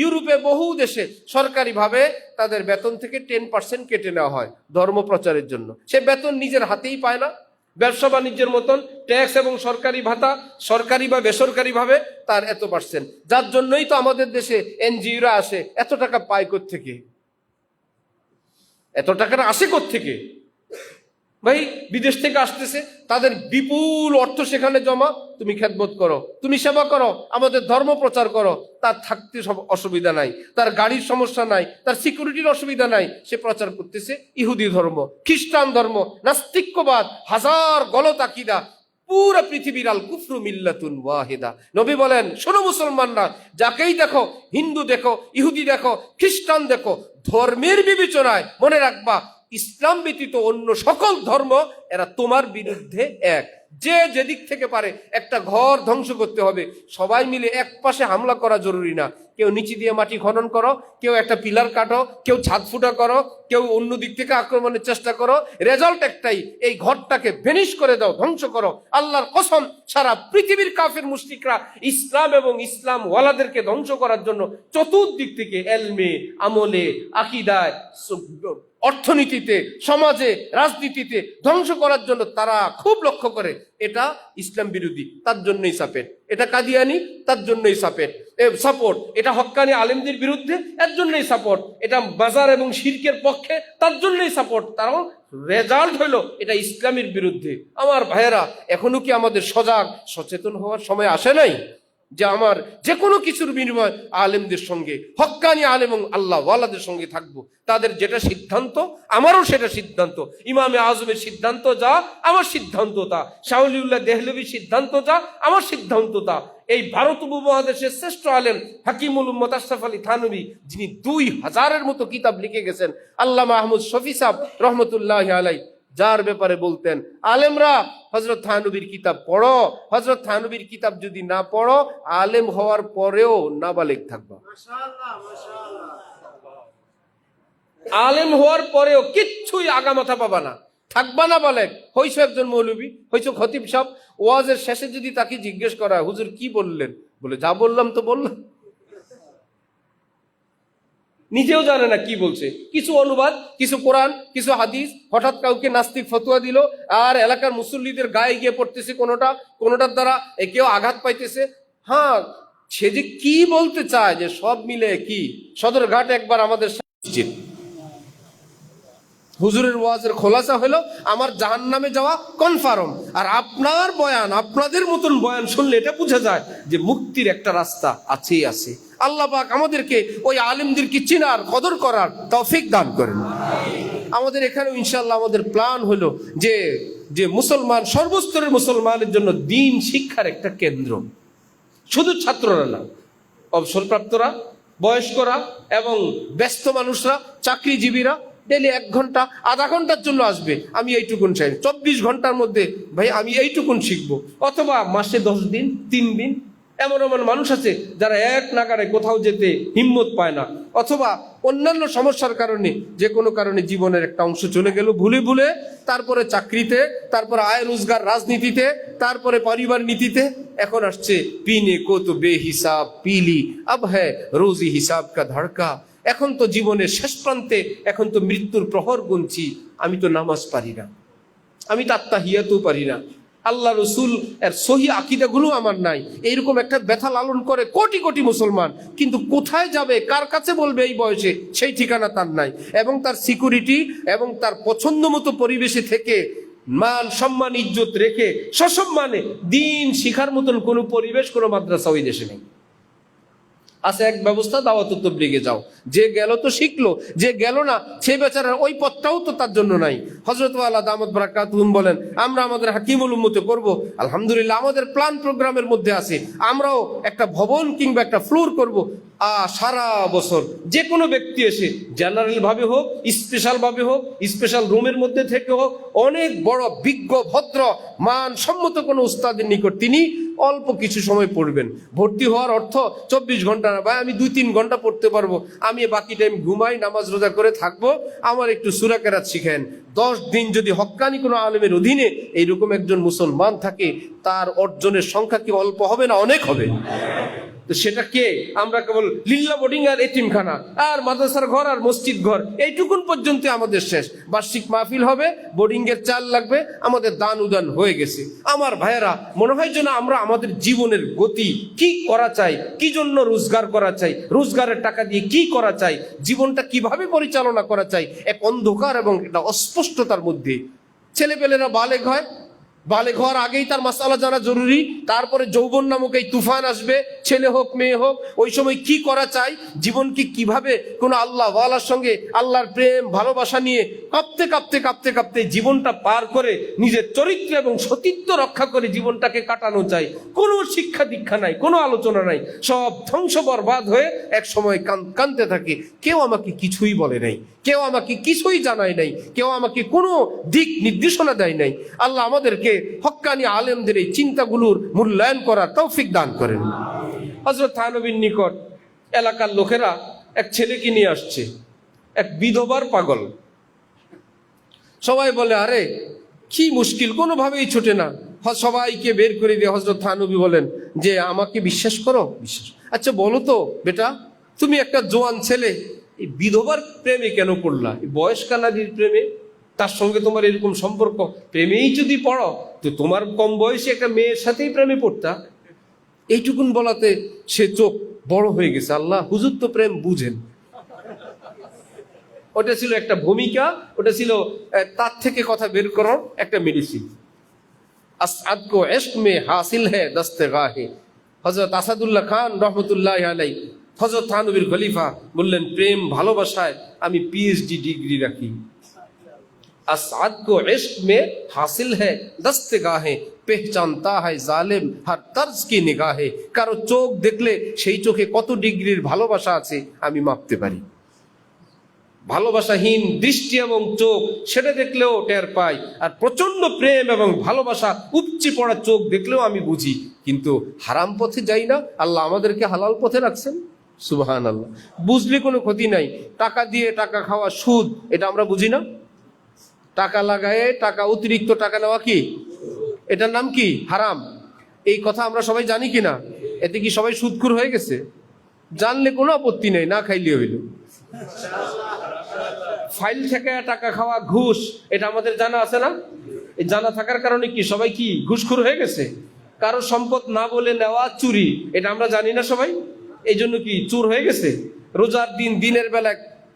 ইউরোপে বহু দেশে সরকারিভাবে তাদের বেতন থেকে 10% কেটে নেওয়া হয় ধর্ম প্রচারের জন্য। সে বেতন নিজের হাতেই পায় না, ব্যবসা বাণিজ্যের মতন ট্যাক্স এবং সরকারি ভাতা, সরকারি বা বেসরকারি ভাবে তার এত %। যার জন্যই তো আমাদের দেশে এনজিওরা আসে। এত টাকা পায় কোত্থেকে? এত টাকাটা আসে কোত্থেকে? ভাই বিদেশ থেকে আসতেছে, তাদের বিপুল অর্থ সেখানে জমা। তুমি খেদমত করো, তুমি সেবা করো, আমাদের ধর্ম প্রচার করো। তার থাকতে সব অসুবিধা নাই, তার গাড়ির সমস্যা নাই, তার সিকিউরিটির অসুবিধা নাই। সে প্রচার করতেছে ইহুদি ধর্ম, খ্রিস্টান ধর্ম, নাস্তিক্যবাদ, হাজার গলত আকীদা, পুরো পৃথিবীর আল কুফরু মিল্লাতুন ওয়াহিদা। নবী বলেন, শোনো মুসলমানরা, যাকেই দেখো, হিন্দু দেখো, ইহুদি দেখো, খ্রিস্টান দেখো, ধর্মের বিবেচনায় মনে রাখবা, ইসলাম ব্যতীত অন্য সকল ধর্ম এরা তোমার বিরুদ্ধে এক। যে যেদিক থেকে পারে একটা ঘর ধ্বংস করতে হবে, সবাই মিলে এক পাশে হামলা করা জরুরি না। কেউ নিচে দিয়ে মাটি খনন করো, কেউ একটা পিলার কাটো, কেউ ছাদ ফুটা করো, কেউ অন্য দিক থেকে আক্রমণের চেষ্টা করো। রেজাল্ট একটাই, এই ঘরটাকে ভেনিশ করে দাও, ধ্বংস করো। আল্লাহর কসম, সারা পৃথিবীর কাফের মুশরিকরা ইসলাম এবং ইসলাম ওয়ালাদেরকে ধ্বংস করার জন্য চতুর্দিক থেকে এলমে, আমলে, আকীদায়, অর্থনীতিতে, সমাজে, রাজনীতিতে ধ্বংস করার জন্য তারা খুব লক্ষ্য করে। এটা ইসলাম বিরোধী, তার জন্যই সাপোর্ট। এটা কাদিয়ানি, তার জন্যই সাপোর্ট। এটা হক্কানি আলেমদের বিরুদ্ধে, এর জন্যই সাপোর্ট। এটা মাজার এবং শিরকের পক্ষে, তার জন্যই সাপোর্ট। কারণ রেজাল্ট হলো এটা ইসলামের বিরুদ্ধে। আমার ভাইয়েরা, এখনো কি আমাদের সজাগ সচেতন হওয়ার সময় আসে নাই? যে আমার যে কোনো কিছুর বিনিময় আলেমদের সঙ্গে, হক্কানি আলেম এবং আল্লাহ ওয়ালাদের সঙ্গে থাকবো। তাদের যেটা সিদ্ধান্ত আমারও সেটা সিদ্ধান্ত। ইমামে আজমের সিদ্ধান্ত যা, আমার সিদ্ধান্ত তা। শাহ ওলিউল্লাহ দেহলভির সিদ্ধান্ত যা, আমার সিদ্ধান্ত তা। এই ভারত উপমহাদেশের শ্রেষ্ঠ আলেম হাকিমুল উম্মত আশরাফ আলী থানভী, যিনি 2000-এর মতো কিতাব লিখে গেছেন, আল্লামা আহমদ শফি সাহেব রহমতুল্লাহ আলাই, যার ব্যাপারে বলতেন, আলেমরা হযরত থানভীর কিতাব পড়ো, হযরত থানভীর কিতাব যদি না পড়ো আলেম হওয়ার পরেও নাবালেগ থাকবা। আলেম হওয়ার পরেও কিচ্ছুই আগামাথা পাবা না, থাকবা না বালেগ। হইছো একজন মৌলবী, হইছো খতিব সাহেব, ওয়াজের শেষে যদি তাকে জিজ্ঞেস করা হুজুর কি বললেন, বলে যা বললাম তো বললাম। নিজেও জানে না কি বলছে, কিছু অনুবাদ, কিছু কোরআন, কিছু হাদিস, হঠাৎ কাউকে নাস্তিক ফতোয়া দিল, আর এলাকার মুসল্লিদের গায়ে গিয়ে পড়তেছে কোনোটার দ্বারা কেউ আঘাত পাইতেছে। হ্যাঁ, সে যে কি বলতে চায় যে সব মিলে কি, সদরঘাট একবার আমাদের মসজিদ, হুজুরের ওয়াজের খোলাসা হলো আমার জাহান্নামে যাওয়া কনফার্ম। আর আপনার বয়ান, আপনাদের মতন বয়ান শুনলে এটা বোঝা যায় যে মুক্তির একটা রাস্তা আছেই আছে। আল্লাহ পাক আমাদেরকে ওই আলেমদেরকে চিনার, কদর করার তৌফিক দান করেন। আমাদের এখানে ইনশাআল্লাহ আমাদের প্ল্যান হলো যে মুসলমান, সর্বস্তরের মুসলমানের জন্য দিন শিক্ষার একটা কেন্দ্র। শুধু ছাত্ররা না, অবসরপ্রাপ্তরা, বয়স্করা এবং ব্যস্ত মানুষরা, চাকরিজীবীরা ডেলি 1 ঘন্টা, আধা ঘন্টার জন্য আসবে, আমি এইটুকুন চাই। 24 ঘন্টার মধ্যে ভাই আমি এইটুকুন শিখবো। অথবা মাসে 10 দিন, 3 দিন। এমন মানুষ আছে যারা এক নাগারে কোথাও যেতে হিম্মত পায় না, অথবা অন্যান্য সমস্যার কারণে, যে কোনো কারণে জীবনের একটা অংশ চলে গেল ভুলে ভুলে, তারপরে চাকরিতে, তারপরে আয় রোজগার, রাজনীতিতে, তারপরে পরিবার নীতিতে, এখন আসছে পিনে কো তো বেহিসাব পিলি আব হ্যায় রোজি হিসাব কা ধড়কা। এখন তো জীবনের শেষ প্রান্তে, এখন তো মৃত্যুর প্রহর গুনছি, আমি তো নামাজ পারি না, আমি তো আত্তাহিয়াতও পারি না, আল্লাহ রসুল এর সহি আকীদাগুলো আমার নাই। এইরকম একটা ব্যথা লালন করে কোটি কোটি মুসলমান, কিন্তু কোথায় যাবে, কার কাছে বলবে এই বয়সে, সেই ঠিকানা তার নাই। এবং তার সিকিউরিটি এবং তার পছন্দ মতো পরিবেশে থেকে মান সম্মান ইজ্জত রেখে সসম্মানে দিন শিখার মতন কোনো পরিবেশ, কোনো মাদ্রাসা ওই দেশে নেই। আছে এক ব্যবস্থা, দাওয়াত তাবলীগে যাও, যে গেল তো শিখলো, যে গেল না সে বেচারা ওই পথটাও তো তার জন্য নাই। হযরত ওয়ালা দামাত বারাকাতুহুম বলেন, আমরা আমাদের হাকিমুল উম্মতে করব, আলহামদুলিল্লাহ আমাদের প্ল্যান প্রোগ্রামের মধ্যে আছে, আমরাও একটা ভবন কিংবা একটা ফ্লোর করব। সারা বছর যে কোনো ব্যক্তি এসে জেনারেল ভাবে হোক, স্পেশাল ভাবে হোক, স্পেশাল রুমের মধ্যে থেকে হোক, অনেক বড় বিজ্ঞ ভদ্র মানসম্মত কোনো উস্তাদের নিকট তিনি অল্প কিছু সময় পড়বেন। ভর্তি হওয়ার অর্থ 24 ঘন্টা না ভাই, আমি 2-3 ঘন্টা পড়তে পারবো, আমি বাকি টাইম ঘুমাই, নামাজ রোজা করে থাকবো, আমার একটু সূরা কেরাত শিখেন। 10 দিন যদি হক্কানি কোনো আলেমের অধীনে এইরকম একজন মুসলমান থাকে, তার অর্জনের সংখ্যা কি অল্প হবে না অনেক হবে? তো সেটা কে? আমরা কেবল লিল্লা বোর্ডিং আর এতিমখানা আর মাদ্রাসার ঘর আর মসজিদ ঘর, এইটুকুন পর্যন্ত আমাদের শেষ। বার্ষিক মাহফিল হবে, বোর্ডিং এর চাল লাগবে, আমাদের দান উদান হয়ে গেছে। আমার ভাইয়েরা, মনে হয় যেন আমরা আমাদের জীবনের গতি কি করা চাই, কি জন্য রোজগার করা চাই, রোজগারের টাকা দিয়ে কি করা চাই, জীবনটা কিভাবে পরিচালনা করা চাই, এক অন্ধকার এবং একটা অস্পষ্টতার মধ্যে ছেলেপেলেরা বালেগ হয়। বালেগ হওয়ার আগেই তার মাসালা জানা জরুরি, তারপরে যৌবন নামক এই তুফান আসবে, ছেলে হোক মেয়ে হোক, ওই সময় কি করা চাই, জীবনকে কিভাবে কোন আল্লাহ ওয়ালার সঙ্গে আল্লাহর প্রেম ভালোবাসা নিয়ে কাঁপতে কাঁপতে কাঁপতে কাঁপতে জীবনটা পার করে নিজের চরিত্র এবং সতীত্ব রক্ষা করে জীবনটাকে কাটানো চাই। কোনো শিক্ষা দীক্ষা নাই, কোনো আলোচনা নাই, সব ধ্বংস বরবাদ হয়ে এক সময় কাঁদতে থাকে। কেউ আমাকে কিছুই বলে নাই, কেউ আমাকে কিছুই জানায় নাই, কেউ আমাকে কোনো দিক নির্দেশনা দেয় নাই। আল্লাহ আমাদেরকে হক্কানি আলেমদের এই চিন্তাগুলোর মূল্যায়ন করার তৌফিক দান করেন। হযরত থানভীর নিকট এলাকার লোকেরা এক ছেলেকে নিয়ে আসছে, এক বিধবার পাগল। সবাই বলে, আরে কি মুশকিল, কোনোভাবেই ছোটে না। সবাইকে বের করে দিয়ে হযরত থানভী বলেন যে আমাকে বিশ্বাস করো। বিশ্বাস? আচ্ছা বলো তো বেটা, তুমি একটা জোয়ান ছেলে, এই বিধবার প্রেমে কেন পড়লা? এই বয়স্কা নারীর প্রেমে, তার সঙ্গে তোমার এরকম সম্পর্ক, প্রেমেই যদি পড়ো তো তোমার কম বয়সে একটা মেয়ের সাথেই প্রেমে পড়তা। এইটুকুন বলাতে সে চোখ বড় হয়ে গেছে। আল্লাহ, হুজুর তো প্রেম বুঝেন। ওটা ছিল একটা ভূমিকা, ওটা ছিল তার থেকে কথা বের করার একটা মেডিসিন। আসআদ কো ইশক মে হাসিল হ্যায় দস্তে গাহে, হযরত আসাদুল্লাহ খান রহমতুল্লাহ আলাই, হযরত থানবীর খলিফা, বললেন প্রেম ভালোবাসায় আমি পিএইচডি ডিগ্রি রাখি। असआद को इश्क में हासिल है दस्तगाहे, पहचानता है जालिम हर तर्ज की निगाहे। কারো চোখ দেখলে সেই চোখে কত ডিগ্রির ভালোবাসা আছে আমি মাপতে পারি। ভালোবাসাহীন দৃষ্টি এবং চোখ সেটা দেখলেও টের পাই, আর প্রচন্ড প্রেম এবং ভালোবাসা উপচে পড়া চোখ দেখলেও আমি বুঝি। কিন্তু হারাম পথে যাই না, আল্লাহ আমাদেরকে হালাল পথে রাখছেন। সুবহানাল্লাহ। বুঝলে কোনো ক্ষতি নাই। টাকা দিয়ে টাকা খাওয়া সুদ, এটা আমরা বুঝি না? টাকা লাগায়ে টাকা, অতিরিক্ত টাকা নেওয়া কি, এটার নাম কি? হারাম। এই কথা আমরা সবাই জানি কিনা? এতে কি সবাই সুদখোর হয়ে গেছে? জানলে কোনো আপত্তি নেই, না খাইলে হইল। ফাইল থেকে টাকা খাওয়া, ঘুষ, এটা আমাদের জানা আছে না? এই জানা থাকার কারণে কি সবাই কি ঘুষখোর হয়ে গেছে? কারো সম্পদ না বলে নেওয়া চুরি, এটা আমরা জানি না সবাই? এই জন্য কি চোর হয়ে গেছে? রোজার দিন দিনের বেলা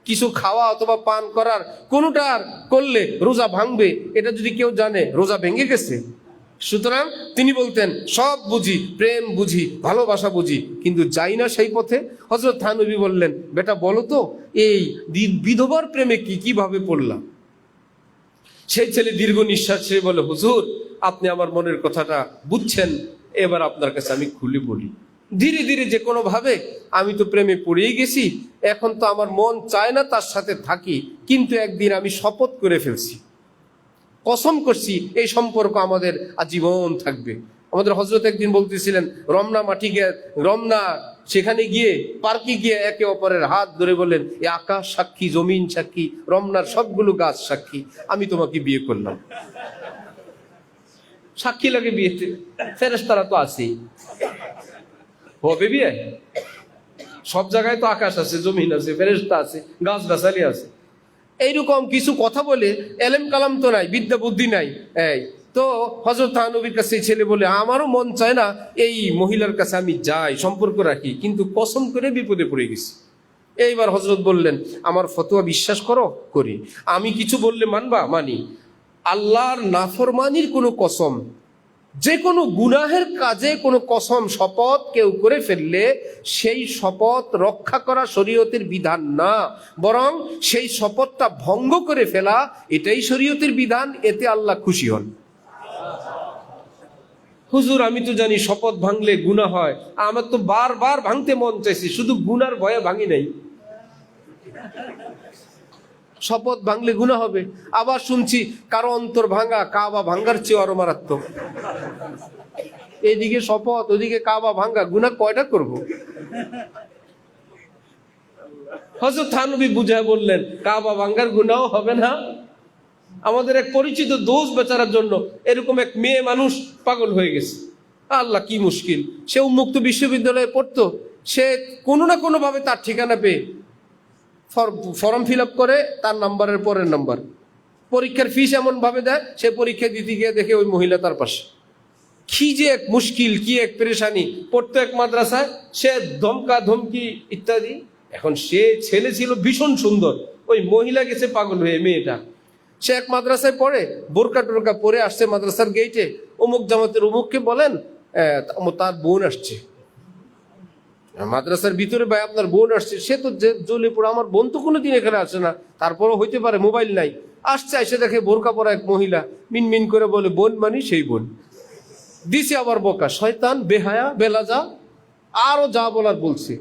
কিছু খাওয়া অথবা পান করার কোনোটার করলে রোজা ভাঙবে, এটা যদি কেউ জানে রোজা ভেঙে গেছে। সুতরাং তিনি বলতেন সব বুঝি, প্রেম বুঝি, ভালোবাসা বুঝি, কিন্তু যাই না সেই পথে। হযরত থানবী বললেন, বেটা বলো তো এই বিধবার প্রেমে কিভাবে পড়লাম? সেই ছেলে দীর্ঘ নিঃশ্বাস ছেড়ে বলে, হুজুর আপনি আমার মনের কথাটা বুঝছেন, এবার আপনার কাছে আমি খুলে বলি। ধীরে ধীরে যে কোনো ভাবে আমি তো প্রেমে পড়েই গেছি, এখন তো আমার মন চায় না তার সাথে থাকি, কিন্তু একদিন আমি শপথ করে ফেলছি, কসম করছি এই সম্পর্ক আমাদের আজীবন থাকবে। আমাদের হযরত একদিন বলতেছিলেন, রমনা মাটি গিয়ে, রমনা সেখানে গিয়ে পার্কে গিয়ে একে অপরের হাত ধরে বললেন, এ আকাশ সাক্ষী, জমিন সাক্ষী, রমনার সবগুলো গাছ সাক্ষী, আমি তোমাকে বিয়ে করলাম। সাক্ষী লাগে বিয়েতে, ফেরেশতারা তো আছেই, হবে বিয়ে? সব জায়গায় তো আকাশ আছে, জমিন আছে, ফেরেশতা আছে, গাছ গাছালি আছে। এইরকম কিছু কথা বলে, এলেম কালাম তো নাই, বিদ্যা বুদ্ধি নাই। এই তো হযরত থানবীর কাছে ছেলে বলে, আমারও মন চায় না এই মহিলার কাছে আমি যাই, সম্পর্ক রাখি, কিন্তু কসম করে বিপদে পড়ে গেছি। এইবার হযরত বললেন, আমার ফতোয়া বিশ্বাস করো? করি। আমি কিছু বললে মানবা? মানি। আল্লাহর নাফরমানির কোনো কসম, যে কোনো গুনাহের কাজে কোনো কসম, শপথ কেউ করে ফেললে সেই শপথ রক্ষা করা শরীয়তের বিধান না, বরং সেই শপথটা ভঙ্গ করে ফেলা এটাই শরীয়তের বিধান, এতে আল্লাহ খুশি হন। হুজুর আমি তো জানি শপথ ভাঙলে গুনাহ হয়, আমার তো বারবার ভাঙতে মন চাইছে, শুধু গুনার ভয়ে ভাঙি নাই। শপথ ভাঙলে গুনাহ হবে। আবার শুনছি কারো অন্তর ভাঙা কাবা ভাঙ্গার চেয়ে আরো মারাত্মক। এদিকে শপথ, ওদিকে কাবা ভাঙ্গা, গুনাহ কয়টা করব? হযরত থানবী বুঝায় বললেন, কাবা ভাঙ্গার গুনাহ হবে না। আমাদের এক পরিচিত দোস্ত বেচারার জন্য এরকম এক মেয়ে মানুষ পাগল হয়ে গেছে। আল্লাহ কি মুশকিল! সে উন্মুক্ত বিশ্ববিদ্যালয়ে পড়তো, সে কোনো না কোনো ভাবে তার ঠিকানা পেয়ে ফর্ম ফিল আপ করে, তার নাম্বারের পরের নাম্বার, পরীক্ষার ফিস এমন ভাবে দেয়, সে পরীক্ষা দিতে গিয়ে দেখে ওই মহিলা তার পাশে। কি যে এক মুশকিল, কি এক পেরেশানি! পড়তো এক মাদ্রাসায়, সে ধমকা ধমকি ইত্যাদি। এখন সে ছেলে ছিল ভীষণ সুন্দর, ওই মহিলা গেছে পাগল হয়ে। মেয়েটা সে এক মাদ্রাসায় পড়ে, বোরকা টোরকা পরে আসছে মাদ্রাসার গেইটে, অমুক জামাতের অমুককে বলেন তার বোন আসছে। মাদ্রাসার ভিতরে ভাই আপনার বোন আসছে, সে তো জ্বলে পড়ে, আমার বোন তো কোনোদিন এখানে আসে না, তারপরও হইতে পারে, মোবাইল নাই। আসছে, এসে দেখে বোরকা পরা এক মহিলা, মিনমিন করে বলে, বোন মানি সেই বোন। দিছে আবার বকা, শয়তান, বেহায়া, বেলাজা, আরো যা বলার বলছে।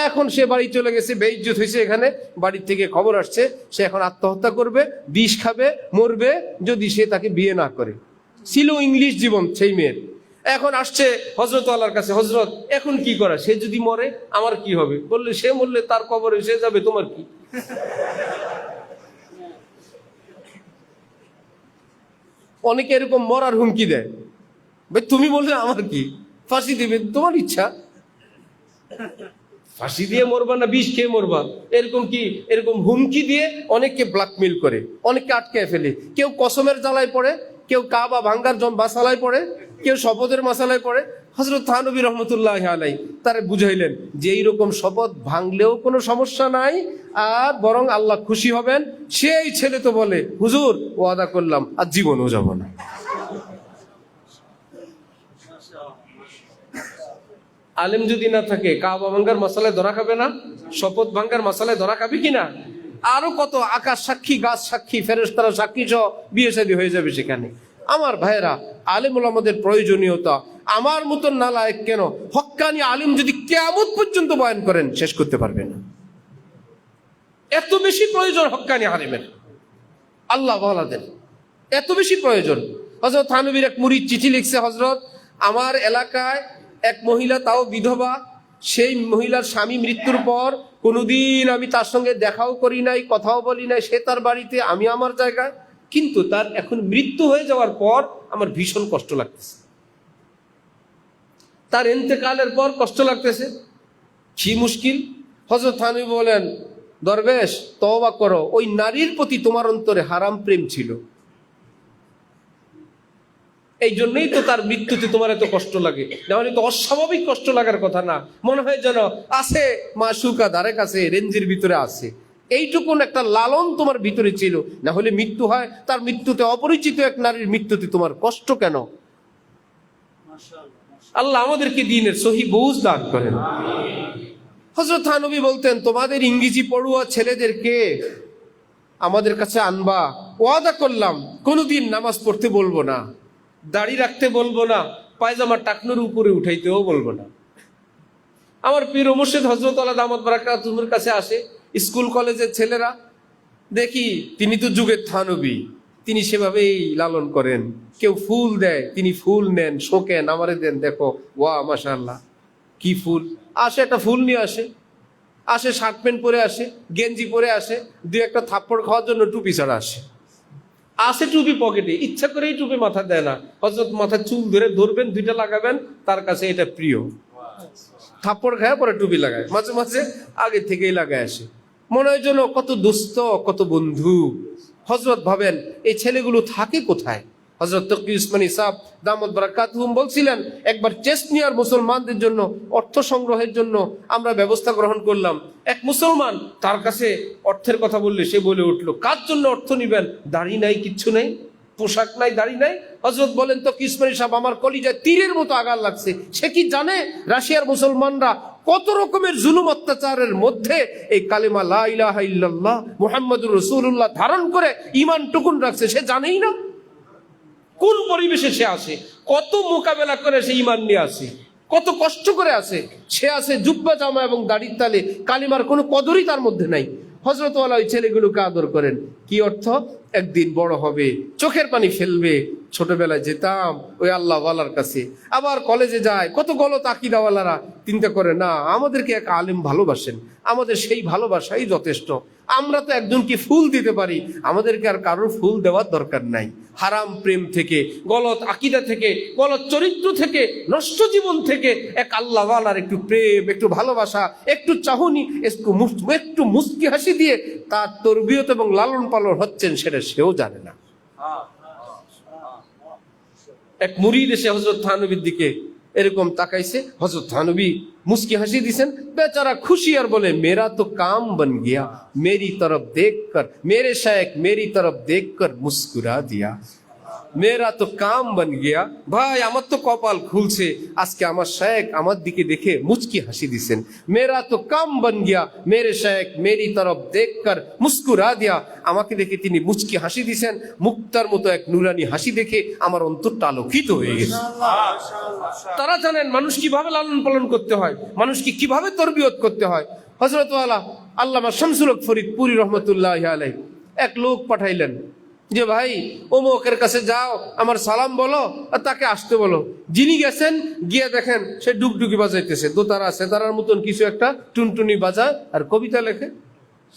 এখন সে বাড়ি চলে গেছে, বেইজ্জত হয়েছে। এখানে বাড়ির থেকে খবর আসছে সে এখন আত্মহত্যা করবে, বিষ খাবে, মরবে যদি সে তাকে বিয়ে না করে। ছিল ইংলিশ জীবন সেই মেয়ের। এখন আসছে হযরত আল্লাহর কাছে, হযরত এখন কি করা? সে যদি মরে আমার কি হবে? বললে, সে মরলে তার কবরে সে যাবে, তোমার কি? অনেকে এরকম মরার হুমকি দেয়, ভাই তুমি বললে আমার কি? ফাঁসি দিবে, তোমার ইচ্ছা। ফাঁসি দিয়ে মরবা না বিষ খেয়ে মরবা, এরকম হুমকি দিয়ে অনেককে ব্ল্যাকমেল করে, অনেককে আটকে ফেলে। কেউ কসমের জ্বালায় পড়ে, কেউ কাবা ভাঙ্গার মাসালায় পড়ে, কেউ শপথের মাসালায় পড়ে। হযরত থানবী রহমতুল্লাহ আলাইহি তারে বুঝাইলেন যে এইরকম শপথ ভাঙলেও কোনো সমস্যা নাই, আর বরং আল্লাহ খুশি হবেন। সেই ছেলে তো বলে, হুজুর ওয়াদা করলাম আর জীবনও যাব না। আলেম যদি না থাকে কাবা ভাঙ্গার মশালায় ধরা খাবে না? শপথ ভাঙ্গার মশালায় ধরা খাবে কিনা? আরো কত আকাশ সাক্ষী, গাছ সাক্ষী, ফেরেশতারা সাক্ষী সহ বিয়ে শাদী হয়ে যাবে সেখানে। আমার ভাইয়েরা, আলেম ওলামাদের প্রয়োজনীয়তা আমার মতন নালায়েক কেন, হক্কানি আলেম যদি কিয়ামত পর্যন্ত বয়ান করেন শেষ করতে পারবে না। এত বেশি প্রয়োজন হক্কানি আলেমের, আল্লাহ ওয়ালাদের এত বেশি প্রয়োজন। হযরত থানবীর এক মুরিদ চিঠি লিখছে, হযরত আমার এলাকায় এক মহিলা, তাও বিধবা, সেই মহিলার স্বামী মৃত্যুর পর কোনোদিন আমি তার সঙ্গে দেখাও করি নাই, কথাও বলি নাই, সে তার বাড়িতে, আমি আমার জায়গায়, কিন্তু তার এখন মৃত্যু হয়ে যাওয়ার পর আমার ভীষণ কষ্ট লাগতেছে, তার ইন্তেকালের পর কষ্ট লাগতেছে, কি মুশকিল। হযরত থানবী বলেন, দরবেশ তওবা করো, ওই নারীর প্রতি তোমার অন্তরে হারাম প্রেম ছিল, এই জন্যই তো তার মৃত্যুতে তোমার এত কষ্ট লাগে, নাহলে তো অস্বাভাবিক কষ্ট লাগার কথা না। মনে হয় যেন আছে মাসুকা ধারে কাছে, রেঞ্জের ভিতরে আছে, এইটুকুন একটা লালন তোমার ভিতরে ছিল, না হলে মৃত্যু হয়, তার মৃত্যুতে, অপরিচিত এক নারীর মৃত্যুতে তোমার কষ্ট কেন? আল্লাহ আমাদেরকে দ্বীনের সহি বুঝ দান করেন। হযরত থানবী বলতেন, তোমাদের ইংরেজি পড়ুয়া ছেলেদেরকে আমাদের কাছে আনবা, ওয়াদা করলাম কোনোদিন নামাজ পড়তে বলবো না, দাড়ি রাখতে বলবো না, পায়জামা টাকনুর উপরে উঠাইতেও বলবো না। আমার পীর ও মুর্শিদ হযরত আলা দামাত বারাকাতুহুর কাছে আসে স্কুল কলেজের ছেলেরা, দেখি তিনি তো যুগের থানবী, তিনি সেভাবেই লালন করেন, কেউ ফুল দেয় তিনি ফুল নেন, শোকেন, আমারে দেন, দেখো ওয়া মাশাআল্লাহ কি ফুল। আসে একটা ফুল নিয়ে আসে, আসে শার্ট প্যান্ট পরে আসে, গেঞ্জি পরে আসে, দুই একটা থাপ্পড় খাওয়ার জন্য টুপি ছাড়া আসে টুপি পকেটে, ইচ্ছা করেই টুপি মাথা দেয় না। হযরত মাথার চুল ধরে ধরবেন, দুইটা লাগাবেন, তার কাছে এটা প্রিয়, থাপ্পড় খায় পরে টুপি লাগায়, মাঝে মাঝে আগে থেকেই লাগায় আসে, মনে হয় যেন কত দোস্ত, কত বন্ধু। হযরত ভাবেন এই ছেলেগুলো থাকে কোথায়? হযরত তকি উসমানী সাহেব দামাত বারাকাতুহুম বলছিলেন, একবার চেচনিয়ার মুসলমানদের জন্য অর্থ সংগ্রহের জন্য আমরা ব্যবস্থা গ্রহণ করলাম। এক মুসলমান, তার কাছে অর্থের কথা বললে সে বলে উঠলো, কার জন্য অর্থ নিবেন? দাড়ি নাই, কিচ্ছু নাই, পোশাক নাই, দাড়ি নাই। হযরত বলেন, তকি উসমানী সাহেব আমার কলিজায় তীরের মতো আঘাত লাগছে। সে কি জানে রাশিয়ার মুসলমানরা কত রকমের জুলুম অত্যাচারের মধ্যে এই কালেমা লা ইলাহা ইল্লাল্লাহ মুহাম্মাদুর রাসূলুল্লাহ ধারণ করে ঈমান টুকুন রাখছে? সে জানেই না কোন পরিবেশে সে আসে, কত মোকাবেলা করে সে ঈমান নিয়ে আসে, কত কষ্ট করে আসে। সে আসে জুব্বা জামা এবং দাড়ির তালে, কালিমার কোনো কদরই তার মধ্যে নাই। হযরত ওয়ালা ওই ছেলেগুলোকে আদর করেন, কি অর্থ? একদিন বড় হবে, চোখের পানি ফেলবে। ছোটবেলায় যেতাম ওই আল্লাহ ওয়ালার কাছে, আবার কলেজে যায়, কত গলত আকীদাওয়ালারা চিন্তা করে, না আমাদেরকে এক আলেম ভালোবাসেন, আমাদের সেই ভালোবাসাই যথেষ্ট, আমরা তো একজনকে ফুল দিতে পারি, আমাদেরকে আর কারোর ফুল দেওয়ার দরকার নাই। হারাম প্রেম থেকে, গলত আকীদা থেকে, গলত চরিত্র থেকে, নষ্ট জীবন থেকে এক আল্লাহ ওয়ালার একটু প্রেম, একটু ভালোবাসা, একটু চাহনি, একটু মুস্কি হাসি দিয়ে তার তরবিয়ত এবং লালন পালন হচ্ছেন সেটা সেও জানে না। এক মুরিদ এসে হযরত থানবীর দিকে এরকম তাকাইছে, হযরত থানবী মুস্কি হাসি দিছেন, বেচারা খুশি আর বলে, মেরা তো কাম বন গিয়া, মেরি তরফ দেখ কর, মেরে শায়েখ মেরি তরফ দেখ কর মুস্কুরা দিয়া। মেরা তো কাম বন গিয়া, ভাই আমার তো কপাল খুলছে, আজকে আমার শায়েখ আমার দিকে দেখে মুচকি হাসি দিছেন। মেরা তো কাম বন গিয়া, মেরে শায়েখ মেরি তরফ দেখ কর মুস্কুরা দিয়া, আমাকে দেখে তিনি মুচকি হাসি দিছেন, মুক্তার মতো এক নুরানি হাসি দেখে আমার অন্তরটা আলোকিত হয়ে গেছে। তারা জানেন মানুষ কিভাবে লালন পালন করতে হয়, মানুষকে কিভাবে তরবিয়ত করতে হয়। হযরত ওয়ালা আল্লামা শামসুল হক ফরিদপুরি রহমতুল্লাহি আলাইহি এক লোক পাঠাইলেন যে, ভাই অমুকের কাছে যাও, আমার সালাম বলো আর তাকে আসতে বলো। যিনি গেছেন, গিয়ে দেখেন সে ডুগডুগি বাজাইতেছে, দোতারা সেতারার মতন কিছু একটা টুনটুনি বাজায় আর কবিতা লেখে।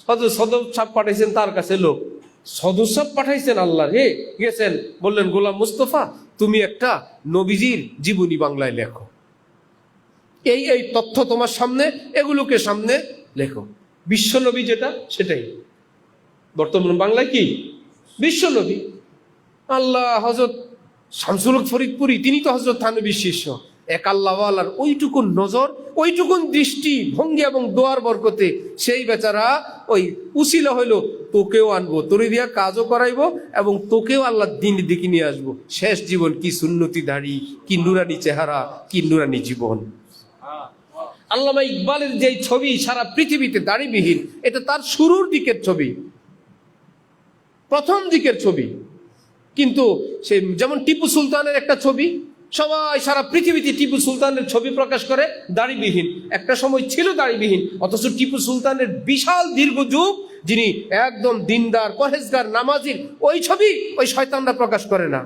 সদর সাহেব পাঠাইছেন তার কাছে লোক, সদর সাহেব পাঠাইছেন আল্লাহ রে, গেছেন, বললেন, গোলাম মুস্তফা তুমি একটা নবীজির জীবনী বাংলায় লেখো, এই এই তথ্য তোমার সামনে, এগুলোকে সামনে লেখো। বিশ্ব নবী যেটা সেটাই বর্তমান বাংলায় কি বিশ্ব নবী আল্লাহ। হযরত শামসুল হক ফরিদপুরি তিনি তো হযরত থানবীর শিষ্য, এক আল্লাহ ওয়ালার ওইটুকুন নজর, ওইটুকুন দৃষ্টি ভঙ্গি এবং দোয়ার বরকতে সেই বেচারা ওই উসিলা হইল, তোকেও আনবো, তোরে দিয়া কাজও করাইবো এবং তোকেও আল্লাহর দিনের দিকে নিয়ে আসবো। শেষ জীবন কি সুন্নতি দাড়ি, কি নুরানি চেহারা, কি নুরানি জীবন। আল্লামা ইকবালের যে ছবি সারা পৃথিবীতে দাড়িবিহীন, এটা তার শুরুর দিকের ছবি, প্রথম দিকের ছবি। কিন্তু সে যেমন টিপু সুলতানের একটা ছবি, সবাই সারা পৃথিবীতে টিপু সুলতানের ছবি প্রকাশ করে দাড়িবিহীন। একটা সময় ছিল দাড়িবিহীন, অথচ টিপু সুলতানের বিশাল দীর্ঘ যুগ, যিনি একদম দিনদার, পরহেজগার, নামাজির, ওই ছবি ওই শয়তানরা প্রকাশ করে না।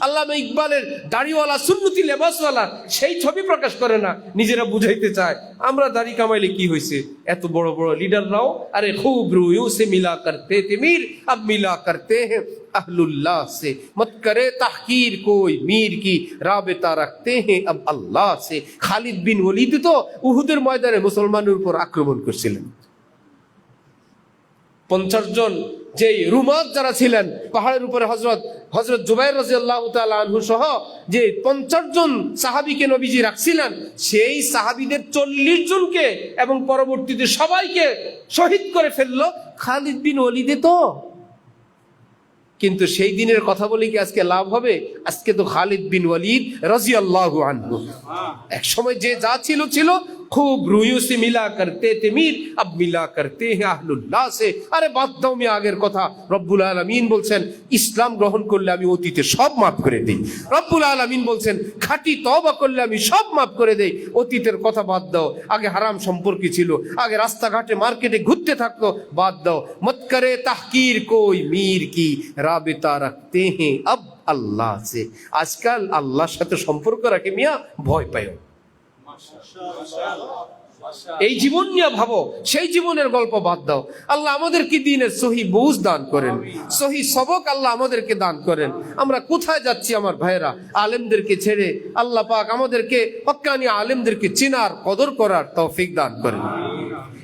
আল্লামা ইকবালের দাড়িওয়ালা, সুন্নতি লেবাসওয়ালা, সেই ছবি প্রকাশ করে না। নিজেরা বুঝাইতে চায় আমরা দাড়ি কামাইলে কি হয়েছে, এত বড় বড় লিডাররাও আরে খুব রুয়ু সে মিলা করতে थे मीर अब मिला करते हैं अहलुल्लाह से मत करे तहकीर कोई मीर की राबता रखते हैं अब अल्लाह से। খালিদ বিন ওলীদ তো উহুদের ময়দানে মুসলমানের উপর আক্রমণ করছিলেন। 50 জন যে রুমাত যারা ছিলেন পাহাড়ের উপরে, হযরত জুবাইর রাদিয়াল্লাহু তাআলা আনহু সহ যে 50 জন সাহাবীকে নবীজি রাখছিলেন, সেই সাহাবীদের 40 জনকে এবং পরবর্তীতে সবাইকে শহীদ করে ফেললো খালিদ বিন ওলীদ তো। কিন্তু সেই দিনের কথা বলে কি আজকে লাভ হবে? আজকে তো খালিদ বিন ওলীদ রাদিয়াল্লাহু আনহু এক সময় যে যা ছিল ছিল, খুব রুয়ু সে মিলা করতে थे मीर अब मिला करते हैं अहलुल्लाह से। আরে বাদ দাও মি আগের কথা। রব্বুল আলামিন বলছেন ইসলাম গ্রহণ করলে আমি অতীতে সব মাফ করে দেই। রব্বুল আলামিন বলছেন খাঁটি তওবা করলে আমি সব মাফ করে দেই। অতীতের কথা বাদ দাও। আগে হারাম সম্পর্ক ছিল, আগে রাস্তাঘাটে মার্কেটে ঘুরতে থাকতো, বাদ দাও। মত করে তাহকির কোই मीर की রাবিতা রাখতে हैं अब আল্লাহ से। আজকাল আল্লাহর সাথে সম্পর্ক রাখে মিয়া ভয় পায়। এই জীবন নিয়ে ভাবো, সেই জীবনের গল্প বাদ দাও। আল্লাহ আমাদেরকে দ্বীনের সহি বুঝ দান করেন, সহি সবক আল্লাহ আমাদেরকে দান করেন। আমরা কোথায় যাচ্ছি আমার ভাইরা? আলেমদেরকে ছেড়ে আল্লাহ পাক আমাদেরকে হক্কানি আলেমদেরকে চেনার, কদর করার তৌফিক দান করেন।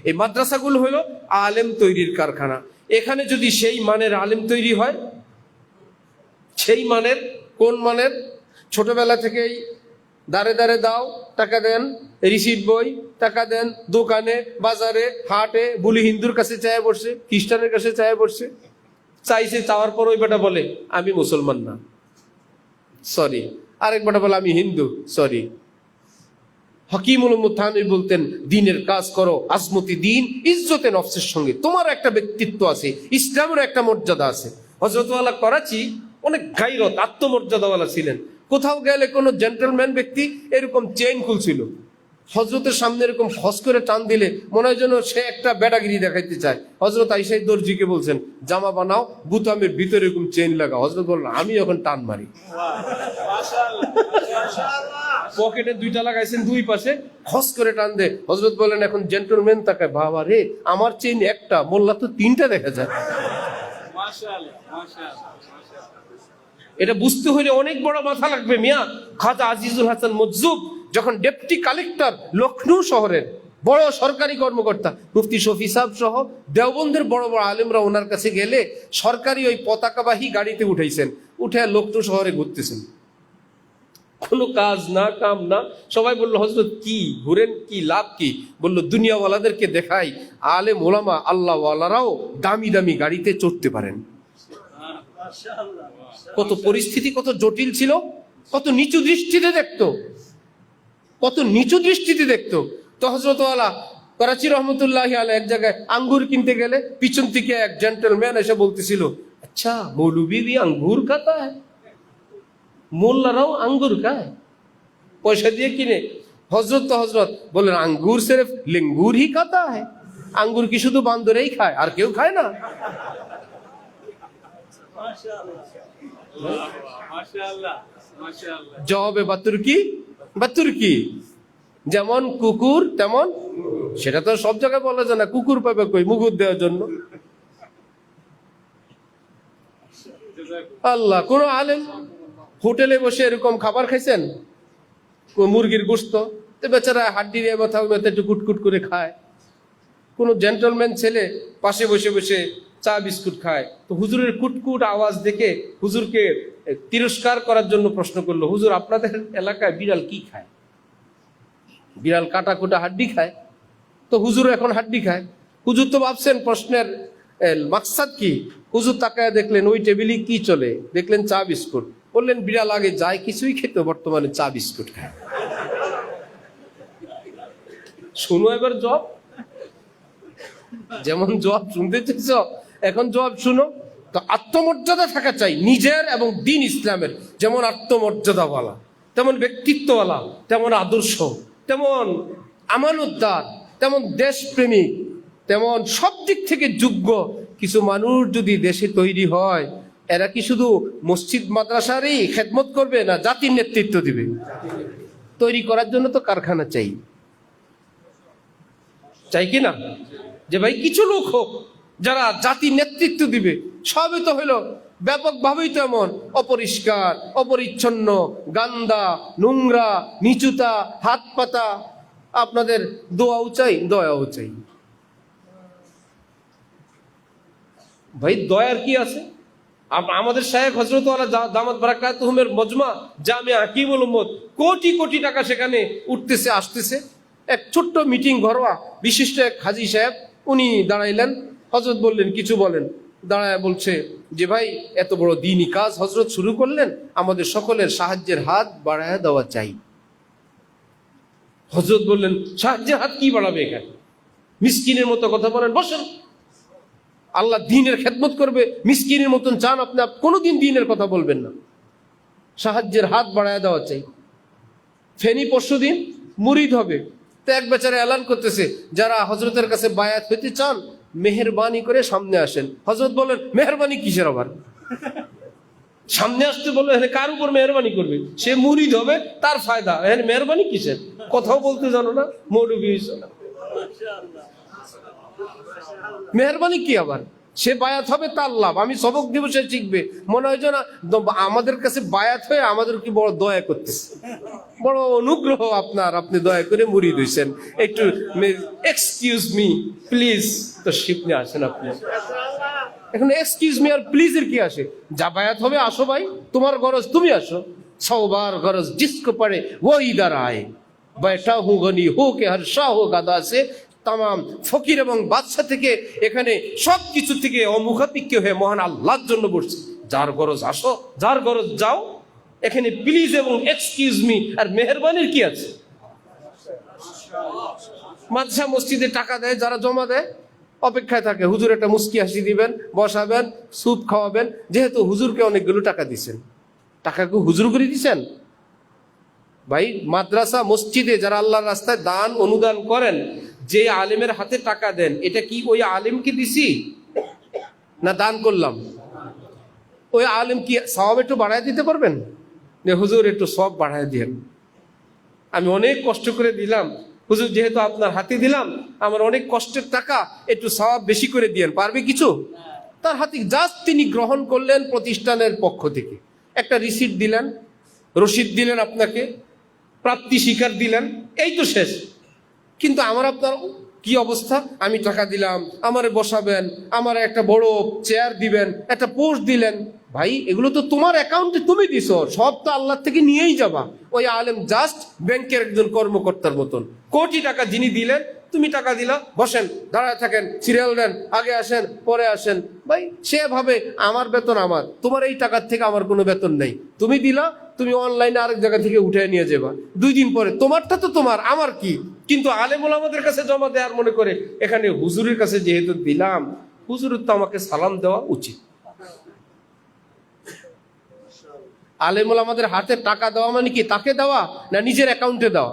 এই মাদ্রাসাগুলো হলো আলেম তৈরির কারখানা। এখানে যদি সেই মানের আলেম তৈরি হয়, সেই মানের, কোন মানের? ছোটবেলা থেকেই দাঁড়ে দাঁড়ে দাও, টাকা দেন, রিসিট বই, টাকা দেন, দোকানে, বাজারে, হাটে, বুলি হিন্দুর কাছে চায় বসছে, খ্রিস্টানের কাছে চায় বসছে, চাইছে, চাওয়ার পর ওই বেটা বলে আমি মুসলমান না, সরি। আরেক বেটা বলে আমি হিন্দু, সরি। হকিমুল মুথানির বলতেন দিনের কাজ করো, আজমতি দিন ইজ্জতে নফসের সঙ্গে। তোমার একটা ব্যক্তিত্ব আছে, ইসলামের একটা মর্যাদা আছে। হযরতওয়ালা করাচি অনেক গায়রত, আত্মমর্যাদাওয়ালা ছিলেন। কোথাও গেলে কোনো জেন্টলম্যান ব্যক্তি এরকম চেইন খুলছিল, হযরতের সামনে এরকম ফস করে টান দিলে মনে হয় যেন সে একটা বেটাগিরি দেখাইতে চায়। হযরত আয়েশা দর্জিকে বলছেন জামা বানাও, বুতামের ভিতরে এরকম চেইন লাগা। হযরত বললেন আমি এখন টান মারি। পকেটে 2টা লাগাইছেন, 2 পাশে খস করে টান দে। হযরত বলেন এখন জেন্টলম্যান তাকায়, বাবা রে আমার চেইন একটা, মোল্লা তো 3টা দেখা যায়। এটা বুঝতে হলে অনেক বড় মাথা লাগবে মিয়া। খাজা আজিজুল হাসান মজজুব যখন ডেপুটি কালেক্টর লখনৌ শহরের বড় সরকারি কর্মকর্তা, মুফতি শফি সাহেব সহ দেওবন্দের বড় বড় আলেমরা ওনার কাছে গেলে সরকারি ওই পতাকাবাহী গাড়িতে উঠাইছেন, উঠে লখনৌ শহরে ঘুরতেছেন। কোনো কাজ না, কাম না। সবাই বললো হযরত কি ঘুরেন, কি লাভ কি? বললো দুনিয়াওয়ালাদেরকে দেখাই আলেম ওলামা আল্লাহওয়ালারাও দামি দামি গাড়িতে চড়তে পারেন। কত পরিস্থিতি কত জটিল ছিল, কত নিচু দৃষ্টিতে দেখতো, কত নিচু দৃষ্টিতে দেখতো। তো হযরতওয়ালা করাচি রহমতুল্লাহি আলাইহি এক জায়গায় আঙ্গুর কিনতে গেলে পিছন থেকে এক জেন্টলম্যান এসে বলতেছিল আচ্ছা মৌলবি ভি আঙ্গুর খাতা হ্যায়, মোল্লারাও আঙ্গুর খায়, পয়সা দিয়ে কিনে। হযরত বললেন আঙ্গুর সির্ফ লিঙ্গুর হি খাতা হ্যায়, আঙ্গুর কি শুধু বান্দরেই খায় আর কেউ খায় না? জবাবে বাতুর্কি যেমন কুকুর তেমন। সেটা তো সব জায়গায় বলা যায় না, কুকুর পাবে কই মুগুর দেওয়ার জন্য। আল্লাহ, কোন আলেম হোটেলে বসে এরকম খাবার খাইছেন, মুরগির গোশত, বেচারা হাড্ডি দিয়ে মাথা একটু কুটকুট করে খায়। কোন জেন্টলম্যান ছেলে পাশে বসে বসে চা বিস্কুট খায়। তো হুজুরের কুটকুট আওয়াজ দেখে হুজুরকে তিরস্কার করার জন্য প্রশ্ন করলো, হুজুর আপনাদের এলাকায় বিড়াল কি খায়? বিড়াল কাটা কুটা হাড্ডি খায়। তো হুজুর এখন হাড্ডি খায়। হুজুর তো ভাবছেন প্রশ্নের মাকসাদ কি। হুজুর তাকায় দেখলেন ওই টেবিলে কি চলে, দেখলেন চা বিস্কুট। বললেন বিড়াল আগে যায় কিছুই খেত, বর্তমানে চা বিস্কুট খায়। শুনো এবার জব, যেমন জব শুনতে চাইছ এখন জব শুনো। তো আত্মমর্যাদা থাকা চাই নিজের এবং দিন ইসলামের, যেমন আত্মমর্যাদাওয়ালা, তেমন ব্যক্তিত্বওয়ালা, তেমন আদর্শ, তেমন আমানতদার, তেমন দেশপ্রেমিক, তেমন সব দিক থেকে যোগ্য কিছু মানুষ যদি দেশে তৈরি হয়, এরা কি শুধু মসজিদ মাদ্রাসারই খেদমত করবে না জাতির নেতৃত্ব দিবে? তৈরি করার জন্য তো কারখানা চাই, চাই কি না? যে ভাই কিছু লোক হোক যারা জাতির নেতৃত্ব দিবে। সবই তো হলো ব্যাপকভাবেই তো এমন অপরিষ্কার, অপরিচ্ছন্ন, গান্দা, নোংরা, নিচুতা, হাত পাতা। আপনাদের দোয়াও চাই, দয়াও চাই। ভাই দয়ার কি আছে? আমাদের শায়েখ হযরত আলা দামাত বারাকাতুহুমের মজমা জামিয়া হাকিমুল উম্মত, কোটি কোটি টাকা সেখানে উঠতেছে আসতেছে। এক ছোট্ট মিটিং, ঘরোয়া, বিশিষ্ট এক হাজী সাহেব উনি দাঁড়াইলেন। হযরত বললেন কিছু বলেন। দাঁড়ায় বলছে যে ভাই এত বড় দ্বীনি কাজ হযরত শুরু করলেন, আমাদের সকলের সাহায্যের হাত বাড়ায় দেওয়া চাই। হযরত বললেন সাহায্যের হাত কি বাড়াবে এখানে? মিসকিনের মতো কথা বলেন, বসেন। আল্লাহ দ্বীনের খেদমত করবে, মিসকিনের মতন চান আপনি কোনোদিন দ্বীনের কথা বলবেন না। সাহায্যের হাত বাড়ায় দেওয়া চাই। ফেনী পরশুদিন মুরিদ হবে, তো এক বেচারা এলান করতেছে যারা হযরতের কাছে বায়াত হইতে চান মেহেরবানি করে সামনে আসেন। হযরত বলেন মেহেরবানি কিসের আবার? সামনে আসতে বললো, এখানে কার উপর মেহরবানি করবে? সে মুরিদ হবে, তার ফায়দা, এখানে মেহরবানি কিসের? কথাও বলতে জানো না, মৌলবী হইছো না। মেহরবানি কি আবার? সে বায়াত হবে তার লাভ, আমি সবক দিব সে শিখবে। মনে হয় যে না আমাদের কাছে বায়াত হয়ে আমাদের কি বড় দয়া করতেছে, বড় অনুগ্রহ আপনার, আপনি দয়া করে মুরিদ হইছেন, একটু এক্সকিউজ মি প্লিজ তো শিখনে আসেন আপনি। এখন এক্সকিউজ মি আর প্লিজের কি আসে? যা বায়াত হবে আসো ভাই, তোমার গরজ তুমি আসো। সবার গরজ জিসকো পড়ে ও ইদার আয়, बैठा हूं गनी हो के हर शाह हो गादा से। তামাম ফকির এবং বাদশা থেকে এখানে সব কিছু থেকে অমুখাপিক্য হয়ে মহান আল্লাহর জন্য বসছে। যার গরজ আসো, যার গরজ যাও। এখানে প্লিজ এবং এক্সকিউজ মি আর মেহেরবানির কি আছে? মাদ্রাসা মসজিদে টাকা দেয় যারা, জমা দেয়, অপেক্ষায় থাকে হুজুর একটা মুস্কি হাসি দিবেন, বসাবেন, সুদ খাওয়াবেন। যেহেতু হুজুরকে অনেকগুলো টাকা দিচ্ছেন, টাকাকে হুজুর করে দিচ্ছেন। ভাই মাদ্রাসা মসজিদে যারা আল্লাহর রাস্তায় দান অনুদান করেন, যে আলেমের হাতে টাকা দেন, এটা কি ওই আলেমকে দিছি না দান করলাম? ওই আলেম কি সওয়াব একটু বাড়ায় দিতে পারবেন? হুজুর একটু সওয়াব বাড়ায় দিয়েন, আমি অনেক কষ্ট করে দিলাম হুজুর, যেহেতু আপনার হাতে দিলাম আমার অনেক কষ্টের টাকা, একটু সওয়াব বেশি করে দিয়েন, পারবে কিছু? তার হাতে জাস্ট তিনি গ্রহণ করলেন প্রতিষ্ঠানের পক্ষ থেকে, একটা রিসিট দিলেন, রসিদ দিলেন, আপনাকে প্রাপ্তি স্বীকার দিলেন, এই তো শেষ। কিন্তু আমার আপনার কি অবস্থা? আমি টাকা দিলাম, আমারে বসাবেন, আমার একটা বড় চেয়ার দিবেন, একটা পোস্ট দিলেন। ভাই এগুলো তো তোমার অ্যাকাউন্টে তুমি দিছো, সব তো আল্লাহ থেকে নিয়েই যাবা। ওই আলেম জাস্ট ব্যাংকের একজন কর্মকর্তার মতন, কোটি টাকা যিনি দিলেন, তুমি টাকা দিলা, বসেন, দাঁড়ায় থাকেন, সিরিয়াল দেন, আগে আসেন, পরে আসেন। ভাই সে ভাবে আমার বেতন আমার, তোমার এই টাকার থেকে আমার কোনো বেতন নেই। তুমি দিলা, তুমি অনলাইনে আরেক জায়গা থেকে উঠে নিয়ে যাবা, 2 দিন পরে তোমারটা তো তোমার, আমার কি? কিন্তু আলেম ওলামাদের কাছে জমা দেয় আর মনে করে এখানে হুজুরের কাছে যেহেতু দিলাম, হুজুরের তো আমাকে সালাম দেওয়া উচিত। আলেম ওলামাদের হাতে টাকা দেওয়া মানে কি তাকে দেওয়া না নিজের অ্যাকাউন্টে দেওয়া?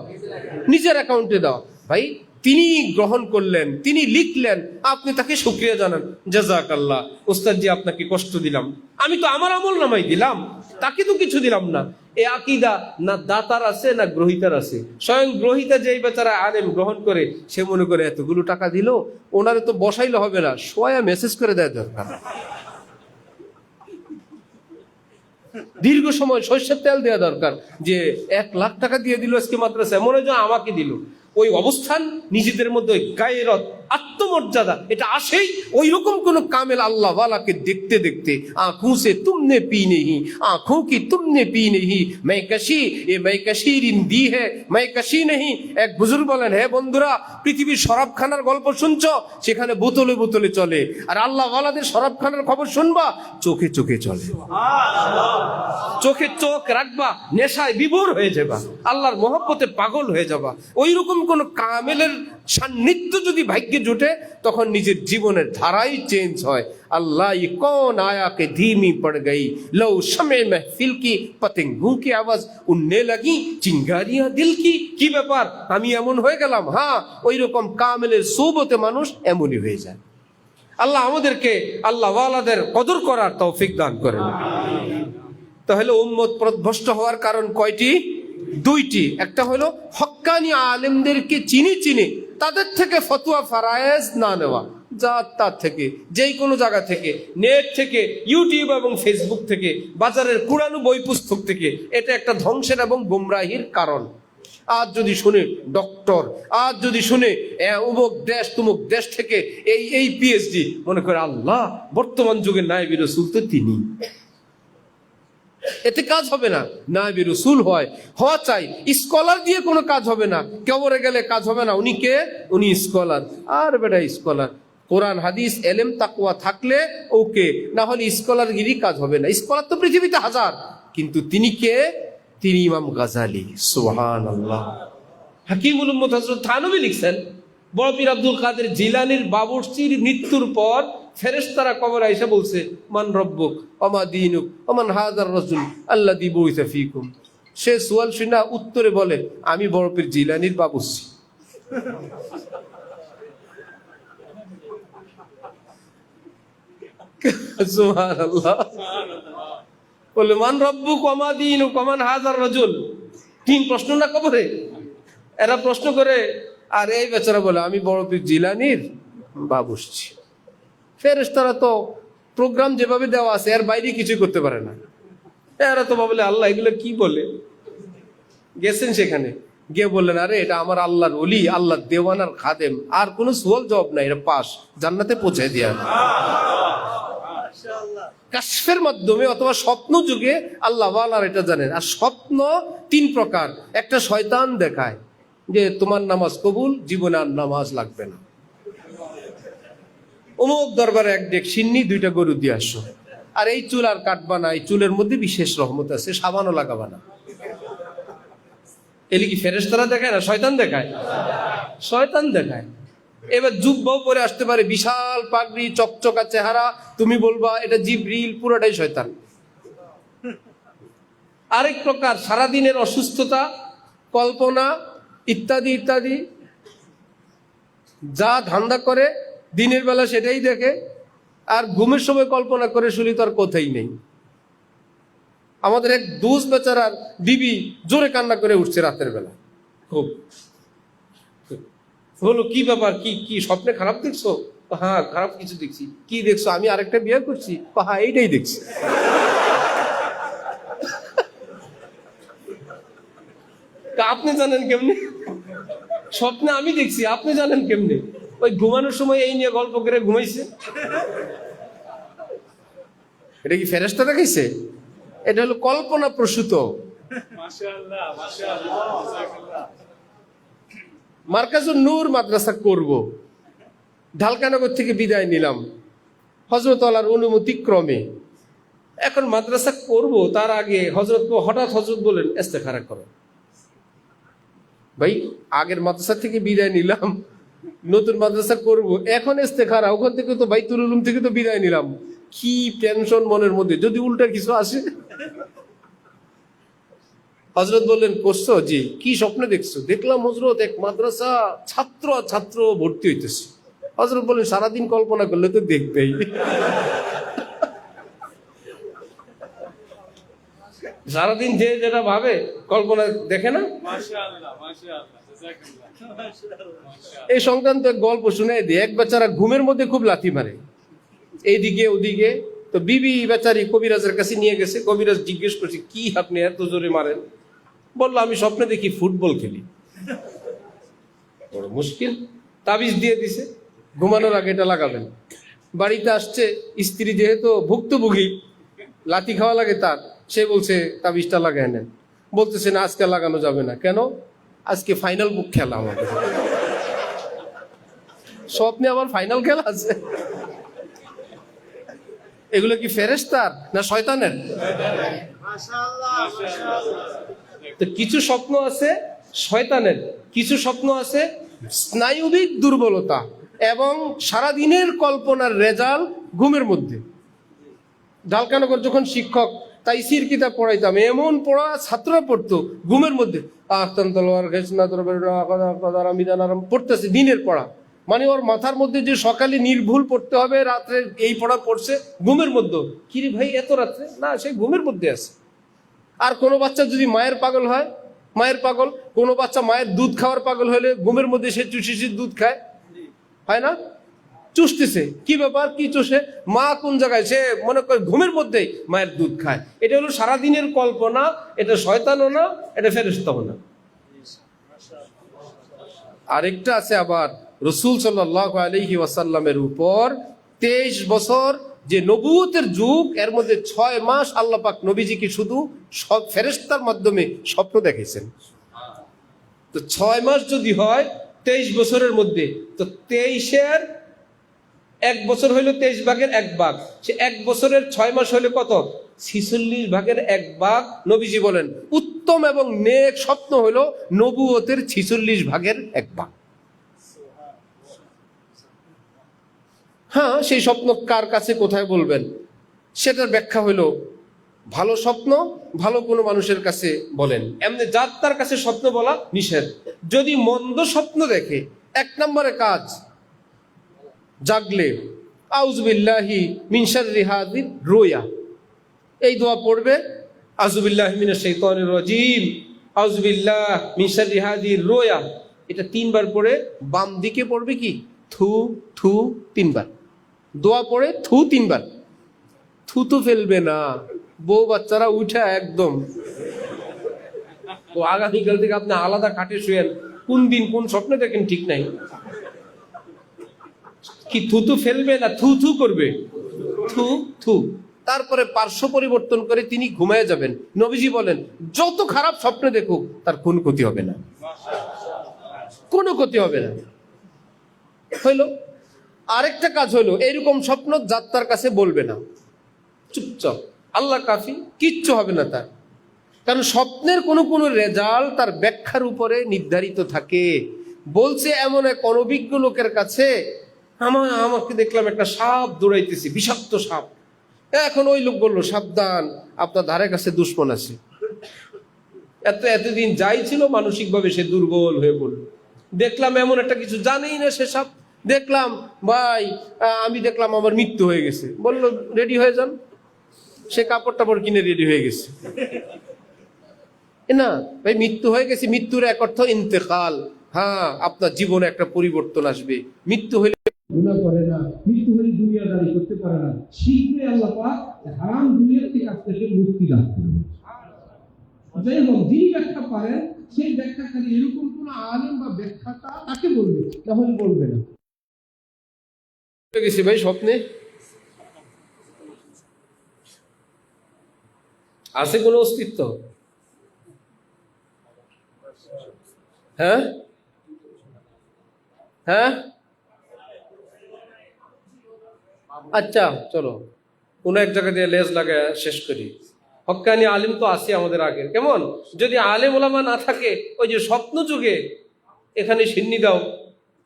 নিজের অ্যাকাউন্টে দেওয়া। ভাই তিনি গ্রহণ করলেন, তিনি লিখলেন, আপনি তাকে শুকরিয়া জানান, জাযাকাল্লাহ ওস্তাদজি আপনাকে কষ্ট দিলাম, আমি তো আমার আমল নামাই দিলাম, তাকে তো কিছু দিলাম না। এ আকীদা না দাতার আছে না গ্রহিতার আছে। স্বয়ং গ্রহিতা যেই বেচারা আলেম গ্রহণ করে, সে মনে করে এতগুলো টাকা দিল, ওনারে তো বসাইলে হবে না, সোয়া মেসেজ করে দেয় দরকার, দীর্ঘ সময় সরষের তেল দেওয়া দরকার, যে 1 লাখ টাকা দিয়ে দিল আজকে মাদ্রাসায়, মনে হয় আমাকে দিল। ওই অবস্থান, নিজেদের মধ্যে গায়রত, আত্মমর্যাদা, এটা আসেই ওই রকম কোন কামেল আল্লাহ ওয়ালাকে দেখতে দেখতে। আঁখোं से तुमने पी नहीं, आंखों की तुमने पी नहीं, मैं कशी ये मैं कशीरिन दी है मैं कशी नहीं। এক বুজুর্গ বলেন, হে বন্ধুরা, পৃথিবীর শরাবখানার গল্প শুনছো, সেখানে বোতলে বোতলে চলে, আর আল্লাহ ওয়ালাদের শরাবখানার খবর শুনবা, চোখে চোখে চলে। চোখে চোখ রাখবা, নেশায় বিভোর হয়ে যাবা, আল্লাহর মহব্বতে পাগল হয়ে যাবা। ওই রকম কোন কামেলের সান্নিধ্য যদি ভাগ্যে জুটে, তখন নিজের জীবনের ধারাই চেঞ্জ হয়। अल्लाह ये कौन आया के धीमी पड़ गई, लो शमे महफिल की पतंगों की आवाज उड़ने लगी चिंगारियां दिल की। কি ব্যাপার, আমি এমন হয়ে গেলাম? হ্যাঁ, ওই রকম কামেলের সোবতে মানুষ এমনই হয়ে যায়। আল্লাহ আমাদেরকে আল্লাহ ওয়ালাদের কদর করার তৌফিক দান করেন। তাহলে উম্মত পথভ্রষ্ট হওয়ার কারণ কয়টি? দুইটি। একটা হলো হক্কানি আলেমদেরকে চিনি তাদের থেকে ফতোয়া ফারায়েজ না নেওয়া, যা তার থেকে, যেই কোনো জায়গা থেকে, নেট থেকে, ইউটিউব এবং ফেসবুক থেকে, বাজারের পুরানো বই পুস্তক থেকে। এটা একটা ধ্বংসের এবং গুমরাহির কারণ। আজ যদি শুনে ডক্টর, আজ যদি শুনে অমুক দেশ তুমুক দেশ থেকে এই পিএইচডি, মনে করে আল্লাহ বর্তমান যুগের নায়েবে রাসূল তো তিনি। এতে কাজ হবে না। নায়েবে রাসূল হওয়া চাই, স্কলার দিয়ে কোনো কাজ হবে না। কবরে গেলে কাজ হবে না। উনি কে? উনি স্কলার। আর বেটা স্কলার, কোরআন হাদিস এলেম তাকওয়া থাকলে ওকে, না হলে স্কলারগিরি কাজ হবে না। স্কলার তো পৃথিবীতে হাজার, কিন্তু তিনি কে? তিনি ইমাম গাজালি। সুবহানাল্লাহ। হাকিমুল উম্মত হযরত থানভী লিখছেন, বড় পীর আব্দুল কাদের জিলানীর বাবুর্চির মৃত্যুর পর ফেরেশতারা কবরে এসে বলছে, মান রব্বুক ওমা দীনুক ওমান হাযার রাজুল আল্লাযী বুইসা ফীকুম। সে সুয়াল শুনা উত্তরে বলে, আমি বড় পীর জিলানীর বাবুর্চি। সুবহানাল্লাহ। বলে মান রব্বুক ওমা দীনুক ওমান হাযার রাজুল। তিন প্রশ্ন না কবরে? এরা প্রশ্ন করে, আর এই বেচারা বলে আমি বড় পীর জিলানীর বাবুর্চি। ফেরেশতারা তো প্রোগ্রাম যেভাবে দেওয়া আছে এর বাইরে কিছু করতে পারে না। এরা তো ভাবলে আল্লাহ এগুলো কি বলে। গেছেন সেখানে, গিয়ে বললেন, আরে এটা আমার আল্লাহর ওলি, আল্লাহর দেওয়ানার খাদেম, আর কোনো সুয়াল জবাব নাই, এটা পাস, জান্নাতে পৌঁছে দিয়া। কাশফের মাধ্যমে অথবা স্বপ্ন যুগে আল্লাহ ওয়ালার এটা জানেন। আর স্বপ্ন তিন প্রকার। একটা শয়তান দেখায় যে তোমার নামাজ কবুল, জীবনে আর নামাজ লাগবে না। অমুক দরবারে এক ডেক সিন্নি, 2টা গরু দিয়ে আসো, আর এই চুল আর কাটবা না, এই চুলের মধ্যে বিশেষ রহমত আছে, সাবানও লাগাবা না। এলি কি ফেরেশতারা দেখায় না শয়তান দেখায়? শয়তান দেখায়। এবার জুব্বাও পরে আসতে পারে, বিশাল পাগড়ি, চকচকা চেহারা, তুমি বলবা এটা জিবরিল, পুরোটাই শয়তান। আরেক প্রকার সারাদিনের অসুস্থতা, কল্পনা ইত্যাদি ইত্যাদি, যা ধান্দা করে দিনের বেলা সেটাই দেখে, আর ঘুমের সময় কল্পনা করে শুনি তার কথাই নেই। আমাদের এক দোস্ত বেচারার বিবি জোরে কান্না করে উঠছে রাতের বেলা। খুব বলো কি ব্যাপার, কি স্বপ্নে খারাপ দেখছো? হ্যাঁ খারাপ কিছু দেখছি। কি দেখছো? আমি আরেকটা বিয়ে করছি। হ্যাঁ এইটাই দেখছি। আপনি জানেন কেমনে? স্বপ্নে আমি দেখছি, আপনি জানেন কেমনে? ওই ঘুমানোর সময় এই নিয়ে গল্প করে ঘুমাইছে। এটা কি ফেরেশতা দেখাইছে? এটা হলো কল্পনা প্রসূত। মার্কাজুন নূর মাদ্রাসা করব, ঢালকানগর থেকে বিদায় নিলাম হযরত আল্লাহর অনুমতি ক্রমে। এখন মাদ্রাসা করব, তার আগে হঠাৎ হযরত বলেন ইস্তেখারা করো। ভাই আগের মাদ্রাসা থেকে বিদায় নিলাম, নতুন মাদ্রাসা করব, এখন ইস্তেখারা। ওখান থেকে তো বাইতুল উলুম থেকে তো বিদায় নিলাম। কি টেনশন মনের মধ্যে, যদি উল্টা কিছু আসে। হযরত বললেন করছো? জি। কি স্বপ্ন দেখছো? দেখলাম হযরত এক মাদ্রাসা ছাত্র ভর্তি হইতেছে। হযরত বললেন সারাদিন কল্পনা করলে তো দেখবেই। সারাদিন যে যেটা ভাবে কল্পনা দেখে না। এই সংক্রান্ত এক গল্প শুনে দিই। এক বেচারা ঘুমের মধ্যে খুব লাথি মারে, এইদিকে ওদিকে। তো বিবি বেচারি কবিরাজের কাছে নিয়ে গেছে। কবিরাজ জিজ্ঞেস করছে, কি আপনি এত জোরে মারেন? বললো আমি স্বপ্নে দেখি ফুটবল খেলি। বড় মুশকিল। তাবিজ দিয়ে দিছে, ঘুমানোর আগে এটা লাগাবেন। বাড়িতে আসছে, স্ত্রী যেহেতু ভুক্তভোগী, লাথি খাওয়া লাগে তার, সে বলছে তাবিজটা লাগায় নেন। বলতেছে না আজকে লাগানো যাবে না। কেন? আজকে ফাইনাল বুক খেলা আমাদের। স্বপ্নে আবার ফাইনাল খেলা আছে। এগুলো কি ফেরেশতার না শয়তানের? তো কিছু স্বপ্ন আছে শয়তানের, কিছু স্বপ্ন আছে স্নায়ুবিক দুর্বলতা এবং সারাদিনের কল্পনার রেজাল্ট ঘুমের মধ্যে। ঢালকানগর যখন শিক্ষক তাইসির কিতাব পড়াইতাম, এমন পড়া ছাত্ররা পড়তো ঘুমের মধ্যে, পড়তেছে দিনের পড়া, মানে ওর মাথার মধ্যে যে সকালে নির্ভুল পড়তে হবে, রাত্রে এই পড়া পড়ছে ঘুমের মধ্যে। কিরে ভাই এত রাত্রে? না, সে ঘুমের মধ্যে আছে। আর কোনো বাচ্চা যদি মায়ের পাগল হয়, মায়ের পাগল, কোনো বাচ্চা মায়ের দুধ খাওয়ার পাগল হলে ঘুমের মধ্যে সে চুষিসির দুধ খায়, হয় না? চুষতেছে, কি ব্যাপার, কি চুষে? মা কোন জায়গায়? সে মনে করে ঘুমের মধ্যেই মায়ের দুধ খায়। এটা হলো সারাদিনের কল্পনা, এটা শয়তানও না, এটা ফেরেশতাও না। আরেকটা আছে আবার রাসূল সাল্লাল্লাহু আলাইহি ওয়াসাল্লামের উপর 23 বছর যে নবুয়তের যুগ, এর মধ্যে 6 মাস আল্লাহ পাক নবীজিকে শুধু সব ফেরেশতার মাধ্যমে স্বপ্ন দেখেছেন। তো 6 মাস যদি হয় 23 বছরের মধ্যে, তো 23-এর 1 বছর হইল 23 ভাগের 1 ভাগ, সে 1 বছরের 6 মাস হইলে কত? 46 ভাগের 1 ভাগ। নবীজি বলেন উত্তম এবং নেক স্বপ্ন হইল নবুয়তের 46 ভাগের 1 ভাগ। হ্যাঁ, সেই স্বপ্ন কার কাছে কোথায় বলবেন সেটার ব্যাখ্যা হইলো, ভালো স্বপ্ন ভালো কোনো মানুষের কাছে বলেন, এমনি যার তার কাছে স্বপ্ন বলা নিষেধ। যদি মন্দ স্বপ্ন দেখে, 1 নম্বরে কাজ, জাগলে আউযুবিল্লাহি মিন শাররি হাযির রুয়া, এই দোয়া পড়বে, আউযুবিল্লাহি মিনাশ শাইতানির রাজীম, আউযুবিল্লাহ মিন শাররি হাযির রুয়া। এটা 3 বার পড়ে বাম দিকে পড়বে কি থু থু 3 বার, দোয়া পড়ে থু 3 বার। থু তো ফেলবে না, বউ বাচ্চারা উঠে একদম, ও আগামীকাল থেকে আপনি আলাদা খাটে শুয়েন, কোন দিন কোন স্বপ্ন দেখেন ঠিক নাই। কি থুতু ফেলবে না থু থু করবে? থু থু। তারপরে পার্শ্ব পরিবর্তন করে তিনি ঘুমিয়ে যাবেন। নবীজি বলেন যত খারাপ স্বপ্ন দেখুক তার কোনো ক্ষতি হবে না, কোনো ক্ষতি হবে না। হইল। আরেকটা কাজ হইলো, এইরকম স্বপ্ন যাত্রার কাছে বলবে না, চুপচাপ, আল্লাহ কাফি, কিচ্ছু হবে না তার। কারণ স্বপ্নের কোনো কোনো রেজাল্ট তার ব্যাখ্যার উপরে নির্ধারিত থাকে। বলছে এমন এক অনভিজ্ঞ লোকের কাছে, আমাকে দেখলাম একটা সাপ দৌড়াইতেছি, বিষাক্ত সাপ। এখন ওই লোক বললো সাবধান, আপনার ধারে কাছে দুশ্মন আছে। এতদিন যাই ছিল মানসিকভাবে সে দুর্বল হয়ে পড়ল। দেখলাম এমন একটা কিছু, জানেই না সে সাপ। দেখলাম ভাই, আমি দেখলাম আমার মৃত্যু হয়ে গেছে। বললো রেডি হয়ে যান। সে কাপড় টাপড় কিনে রেডি হয়ে গেছে। না ভাই, মৃত্যু হয়ে গেছে, মৃত্যুর এক অর্থ ইন্তেকাল। হ্যাঁ, আপনার জীবনে একটা পরিবর্তন আসবে। মৃত্যু হইলে গুনাহ করে না, মৃত্যু হলে দুনিয়াদারি করতে পারে না, শীঘ্রই আল্লাহ পাক হারাম দুনিয়ার থেকে আপনাকে মুক্তি দান করবে। যাই হোক, যিনি ব্যাখ্যা পারেন সেই ব্যাখ্যাকারী এরকম কোন আলেম বা ব্যাখ্যাটা তাকে বলবে, তাহলে বলবে না। গেছি ভাই স্বপ্নে আছে কোনো অস্তিত্ব? হ্যাঁ হ্যাঁ, আচ্ছা চলো কোনো এক জায়গা দিয়ে লেজ লাগায় শেষ করি। হক্কানি আলিম তো আছে আমাদের আগের, কেমন? যদি আলেম ওলামা না থাকে, ওই যে স্বপ্ন যুগে এখানে সিন্নি দাও,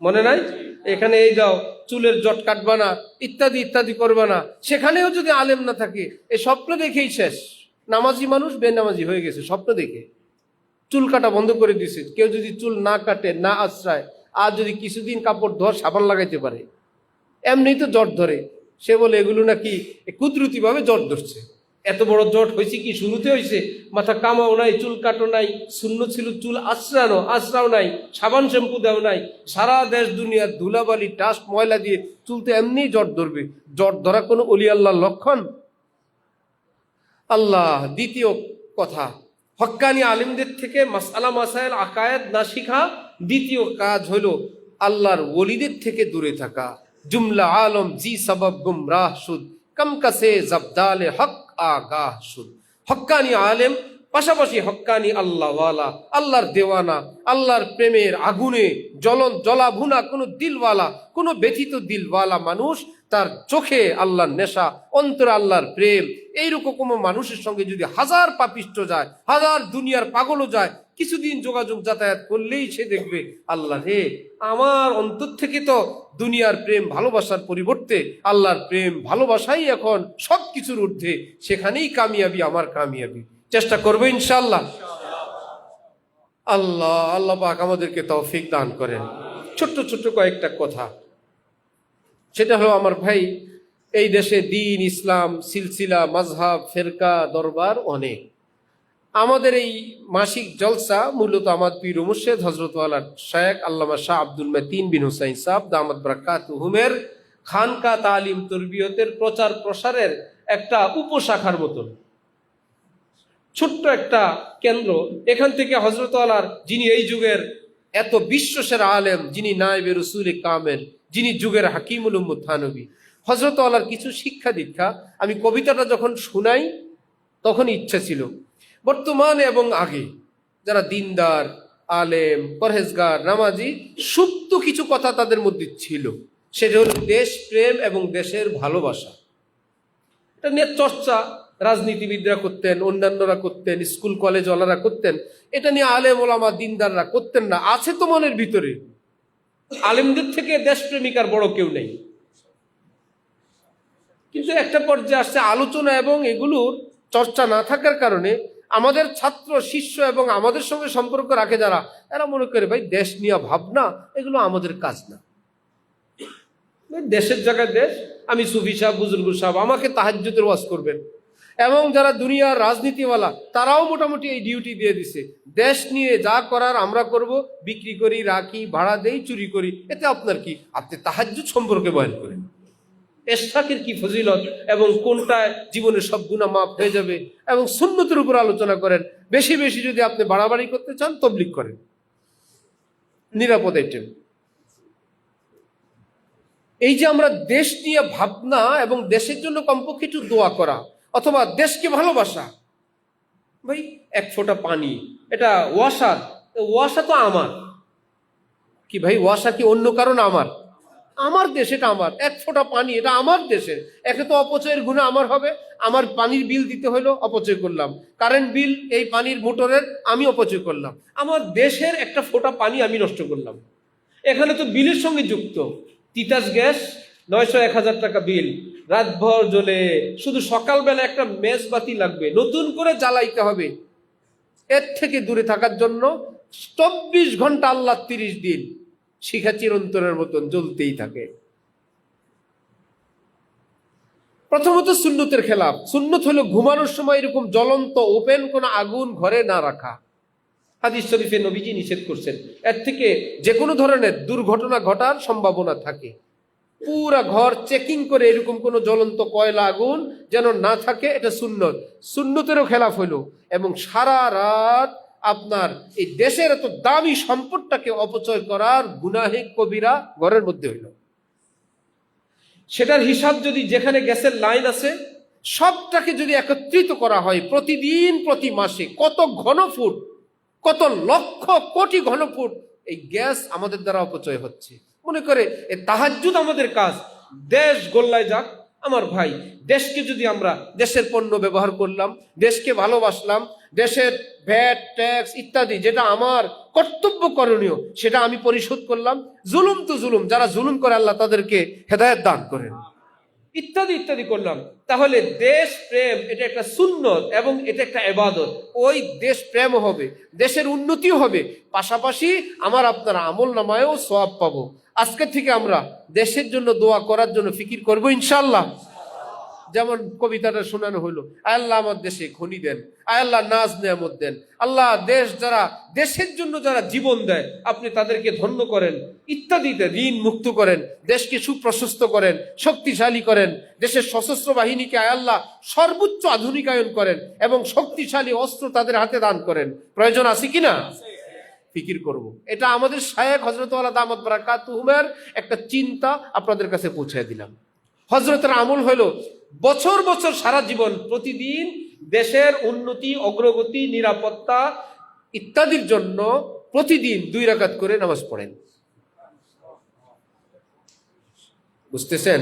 মনে নাই? এখানে এই দাও, চুলের জট কাটবা না, ইত্যাদি ইত্যাদি করবা না, সেখানেও যদি আলেম না থাকে, এই স্বপ্ন দেখেই শেষ। নামাজি মানুষ বেনামাজি হয়ে গেছে স্বপ্ন দেখে, চুল কাটা বন্ধ করে দিছে। কেউ যদি চুল না কাটে, না আশ্রয়, আর যদি কিছুদিন কাপড় ধোয়ার সাবান লাগাইতে পারে, এমনি তো জট ধরে। সে বলে এগুলো নাকি কুদরতি ভাবে জট ধরছে। এত বড় জট হয়েছে কি শুরুতে হয়েছে? মাথা কামাও নাই, চুল কাটো নাই, শূন্য ছিল চুল আশ্রাও নাই, সাবান শ্যাম্পু দেও নাই, সারা দেশ দুনিয়ার ধুলাবালি ডাস্ট ময়লা দিয়ে চুল তো এমনি জট ধরবে। জট ধরা কোনো অলি আল্লাহর লক্ষণ? আল্লাহ। দ্বিতীয় কথা, হক্কানি আলিমদের থেকে মাসআলা মাসাইল আকায়েদ না শিখা। দ্বিতীয় কাজ হলো আল্লাহর ওলিদের থেকে দূরে থাকা। জুমলা আলম জি সবব গুমরাহ শুদ, কম কাসে জবদালে হক আগাহ শুদ। হক্কানি আলেম পাশাপাশি হক্কানি আল্লাহওয়ালা, আল্লাহর দেওয়ানা, আল্লাহর প্রেমের আগুনে জলাভুনা কোনো দিলওয়ালা, কোনো ব্যথিত দিলওয়ালা মানুষ তার চোখে আল্লাহর নেশা, অন্তরে আল্লাহর প্রেম, এইরকম কোনো মানুষের সঙ্গে যদি হাজার পাপিষ্ট যায়, হাজার দুনিয়ার পাগলও যায়, কিছুদিন যোগাযোগ যাতায়াত করলেই সে দেখবে আল্লাহ রে, আমার অন্তর থেকে তো দুনিয়ার প্রেম ভালোবাসার পরিবর্তে আল্লাহর প্রেম ভালোবাসাই এখন সব কিছুর ঊর্ধ্বে, সেখানেই কামিয়াবি আমার কামিয়াবি। চেষ্টা করবো ইনশাআল্লাহ। আল্লাহ পাক আমাদেরকে তৌফিক দান করেন। ছোট্ট ছোট্ট কয়েকটা কথা, সেটা হলো আমার ভাই, এই দেশে দিন, ইসলাম, সিলসিলা, মাযহাব, ফেরকা, দরবার অনেক। আমাদের এই মাসিক জলসা মূলত আমার পীর ও মুর্শিদ হযরত ওয়ালা শায়েখ আল্লামা শাহ আব্দুল মতিন বিন হুসাইন সাহেব দামাত বারাকাতুহুমের খানকা তালিম তরবিয়তের প্রচার প্রসারের একটা উপশাখার মতন ছোট্ট একটা কেন্দ্র। এখান থেকে হযরত ওয়ালার, যিনি এই যুগের এত বিশ্বসেরা আলেম, যিনি নায়েবে রাসূল কামেল, যিনি যুগের হাকিমুল উম্মত থানবী, হযরত ওয়ালার কিছু শিক্ষা দীক্ষা আমি কবিতাটা যখন শুনাই তখন ইচ্ছা ছিল বর্তমানে এবং আগে যারা দিনদার, আলেম, পরহেজগার, নামাজি, সুপ্ত কিছু কথা তাদের মধ্যে ছিল, সেটা হলো দেশ প্রেম এবং দেশের ভালোবাসা। এটা নিয়ে চর্চা রাজনীতিবিদরা করতেন, অন্যান্যরা করতেন, স্কুল কলেজ ওয়ালারা করতেন, এটা নিয়ে আলেম ওলামা দিনদাররা করতেন না। আছে তো মনের ভিতরে, আলেমদের থেকে দেশপ্রেমিক আর বড় কেউ নেই, কিন্তু একটা পর্যায়ে আসছে আলোচনা এবং এগুলোর চর্চা না থাকার কারণে আমাদের ছাত্র শিষ্য এবং আমাদের সঙ্গে সম্পর্ক রাখে যারা, এরা মনে করে ভাই দেশ নিয়ে ভাবনা এগুলো আমাদের কাজ না। দেশের জায়গায় দেশ, আমি সুফি সাহেব, বুজুর্গ সাহেব, আমাকে তাহাজ্জুদের ওয়াজ করবেন। এবং যারা দুনিয়ার রাজনীতিওয়ালা তারাও মোটামুটি এই ডিউটি দিয়ে দিছে, দেশ নিয়ে যা করার আমরা করব, বিক্রি করি, রাখি, ভাড়া দেই, চুরি করি, এতে আপনার কি? আপনি তাহাজ্জুদ সম্পর্কে বয়ান করেন, ইশরাকের কি ফজিলত এবং কোনটায় জীবনের সব গুনাহ মাফ হয়ে যাবে, এবং সুন্নতের উপর আলোচনা করেন। বেশি বেশি যদি আপনি বাড়াবাড়ি করতে চান তাবলীগ করেন, নিরাপদ আইটেম। এই যে আমরা দেশ নিয়ে ভাবনা এবং দেশের জন্য কমপক্ষে একটু দোয়া করা অথবা দেশকে ভালোবাসা, ভাই এক ফোঁটা পানি, এটা ওয়াসা, ওয়াসা তো আমার কি ভাই, ওয়াসা কি অন্য কারণ? আমার দেশ, এটা আমার এক ফোঁটা পানি, এটা আমার দেশের। একে তো অপচয়ের গুনাহ আমার হবে, আমার পানির বিল দিতে হলো, অপচয় করলাম, কারেন্ট বিল এই পানির মোটরের আমি অপচয় করলাম, আমার দেশের একটা ফোঁটা পানি আমি নষ্ট করলাম। এখানে তো বিলের সঙ্গে যুক্ত, তিতাস গ্যাস 900-1000 টাকা বিল, রাতভর জ্বলে, শুধু সকালবেলা একটা মেজবাতি লাগবে, নতুন করে জ্বালাইতে হবে। এর থেকে দূরে থাকার জন্য 24 ঘন্টা আল্লাহ 30 দিন শিখা চিরন্তনের মতন জ্বলতেই থাকে। প্রথমত সুন্নতের খেলাফ। সুন্নত হলো ঘুমানোর সময় এরকম জ্বলন্ত ওপেন কোন আগুন ঘরে না রাখা। হাদিস শরীফে নবীজি নিষেধ করছেন, এর থেকে যে কোনো ধরনের দুর্ঘটনা ঘটার সম্ভাবনা থাকে। পুরা ঘর চেকিং করে এরকম কোন জ্বলন্ত কয়লা আগুন যেন না থাকে, এটা সুন্নত। সুন্নতেরও খেলাফ হইল। এবং সারা রাত আপনার এই দেশের এত দামি সম্পদটাকে অপচয় করার গুনাহে কবিরা ঘরের মধ্যে হইল। সেটার হিসাব যদি, যেখানে গ্যাসের লাইন আছে সবটাকে যদি একত্রিত করা হয়, প্রতিদিন প্রতি মাসে কত ঘনফুট, কত লক্ষ কোটি ঘনফুট এই গ্যাস আমাদের দ্বারা অপচয় হচ্ছে। মনে করে এ তাহাজ্জুদ আমাদের কাজ, দেশ গোল্লায় যাক। আমার ভাই, দেশকে যদি আমরা, দেশের পণ্য ব্যবহার করলাম, দেশকে ভালোবাসলাম, দেশের ভ্যাট, ট্যাক্স ইত্যাদি যেটা আমার কর্তব্য করণীয় সেটা আমি পরিশোধ করলাম, জুলুম তো জুলুম, যারা জুলুম করে আল্লাহ তাদেরকে হেদায়েত দান করেন, ইত্যাদি ইত্যাদি করলাম, তাহলে দেশ প্রেম এটা একটা সুন্নত এবং এটা একটা ইবাদত। ওই দেশ প্রেম হবে, দেশের উন্নতিও হবে, পাশাপাশি আমার আপনার আমল নামায়ও সওয়াব পাবো। আজকে থেকে আমরা দেশের জন্য দোয়া করার জন্য ফিকির করবো ইনশাআল্লাহ। যেমন কবিতাটা শোনানো হলো, আল্লাহ আমার দেশে খনি দেন, আল্লাহ নাজ নেয়ামত দেন। আল্লাহ দেশ, যারা দেশের জন্য যারা জীবন দেয় আপনি তাদেরকে ধন্য করেন, ইত্যাদিতে ঋণ মুক্ত করেন, দেশকে সুপ্রশস্ত করেন, শক্তিশালী করেন, দেশের সশস্ত্র বাহিনীকে আল্লাহ সর্বোচ্চ আধুনিকায়ন করেন এবং শক্তিশালী অস্ত্র তাদের হাতে দান করেন। প্রয়োজন আছে কিনা? ফিকির করব। এটা আমাদের শায়েখ হযরত ওয়ালা দামাত বারাকাতুহুমের একটা চিন্তা আপনাদের কাছে পৌঁছে দিলাম। হযরতের আমল হলো বছর বছর সারা জীবন প্রতিদিন দেশের উন্নতি, অগ্রগতি, নিরাপত্তা ইত্যাদির জন্য প্রতিদিন 2 রাকাত করে নামাজ পড়েন। বুঝতেছেন?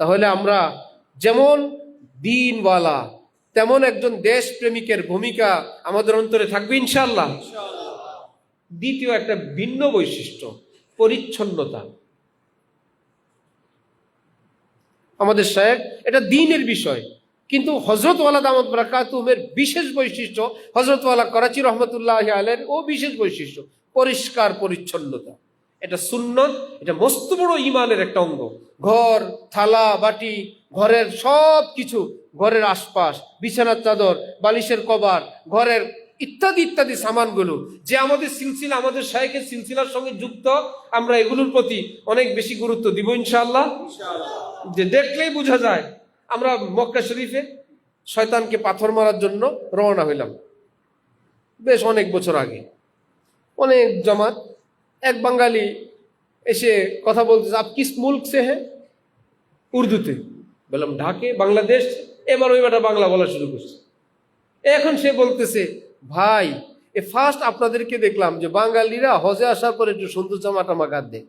তাহলে আমরা যেমন দিনওয়ালা তেমন একজন দেশপ্রেমিকের ভূমিকা আমাদের অন্তরে থাকবে ইনশাআল্লাহ। দ্বিতীয় একটা ভিন্ন বৈশিষ্ট্য, পরিচ্ছন্নতা। আমাদের শায়েখ, এটা দ্বীনের বিষয়, কিন্তু হযরত ওয়ালা দামাত বারাকাতুহুমের বিশেষ বৈশিষ্ট্য, হযরত ওয়ালা করাচি রহমতুল্লাহি আলাইহির ও বিশেষ বৈশিষ্ট্য পরিষ্কার পরিচ্ছন্নতা। এটা সুন্নত, এটা মস্ত বড় ইমানের একটা অঙ্গ। ঘর, থালা বাটি, ঘরের সব কিছু, ঘরের আশপাশ, বিছানার চাদর, বালিশের কভার, ঘরের ইত্যাদি ইত্যাদি সামানগুলো যে আমাদের সিলসিলা, আমাদের শায়েখের সিলসিলার সঙ্গে যুক্ত, আমরা এগুলোর প্রতি অনেক বেশি গুরুত্ব দিব ইনশাআল্লাহ। যে দেখলেই বোঝা যায়। আমরা মক্কা শরীফে শয়তানকে পাথর মারার জন্য রওনা হইলাম বেশ অনেক বছর আগে। অনেক জামাত, এক বাঙালি এসে কথা বলতেছে, আপ কিস মুল্ক সে হ্যাঁ, উর্দুতে। বললাম ঢাকে, বাংলাদেশ। এবার ওই বেটা বাংলা বলা শুরু করছে। এখন সে বলতেছে, ভাই এ ফার্স্ট আপনাদেরকে দেখলাম যে বাঙালিরা হজে আসার পরে একটু সুন্দর জামা টামা গাদ দেয়।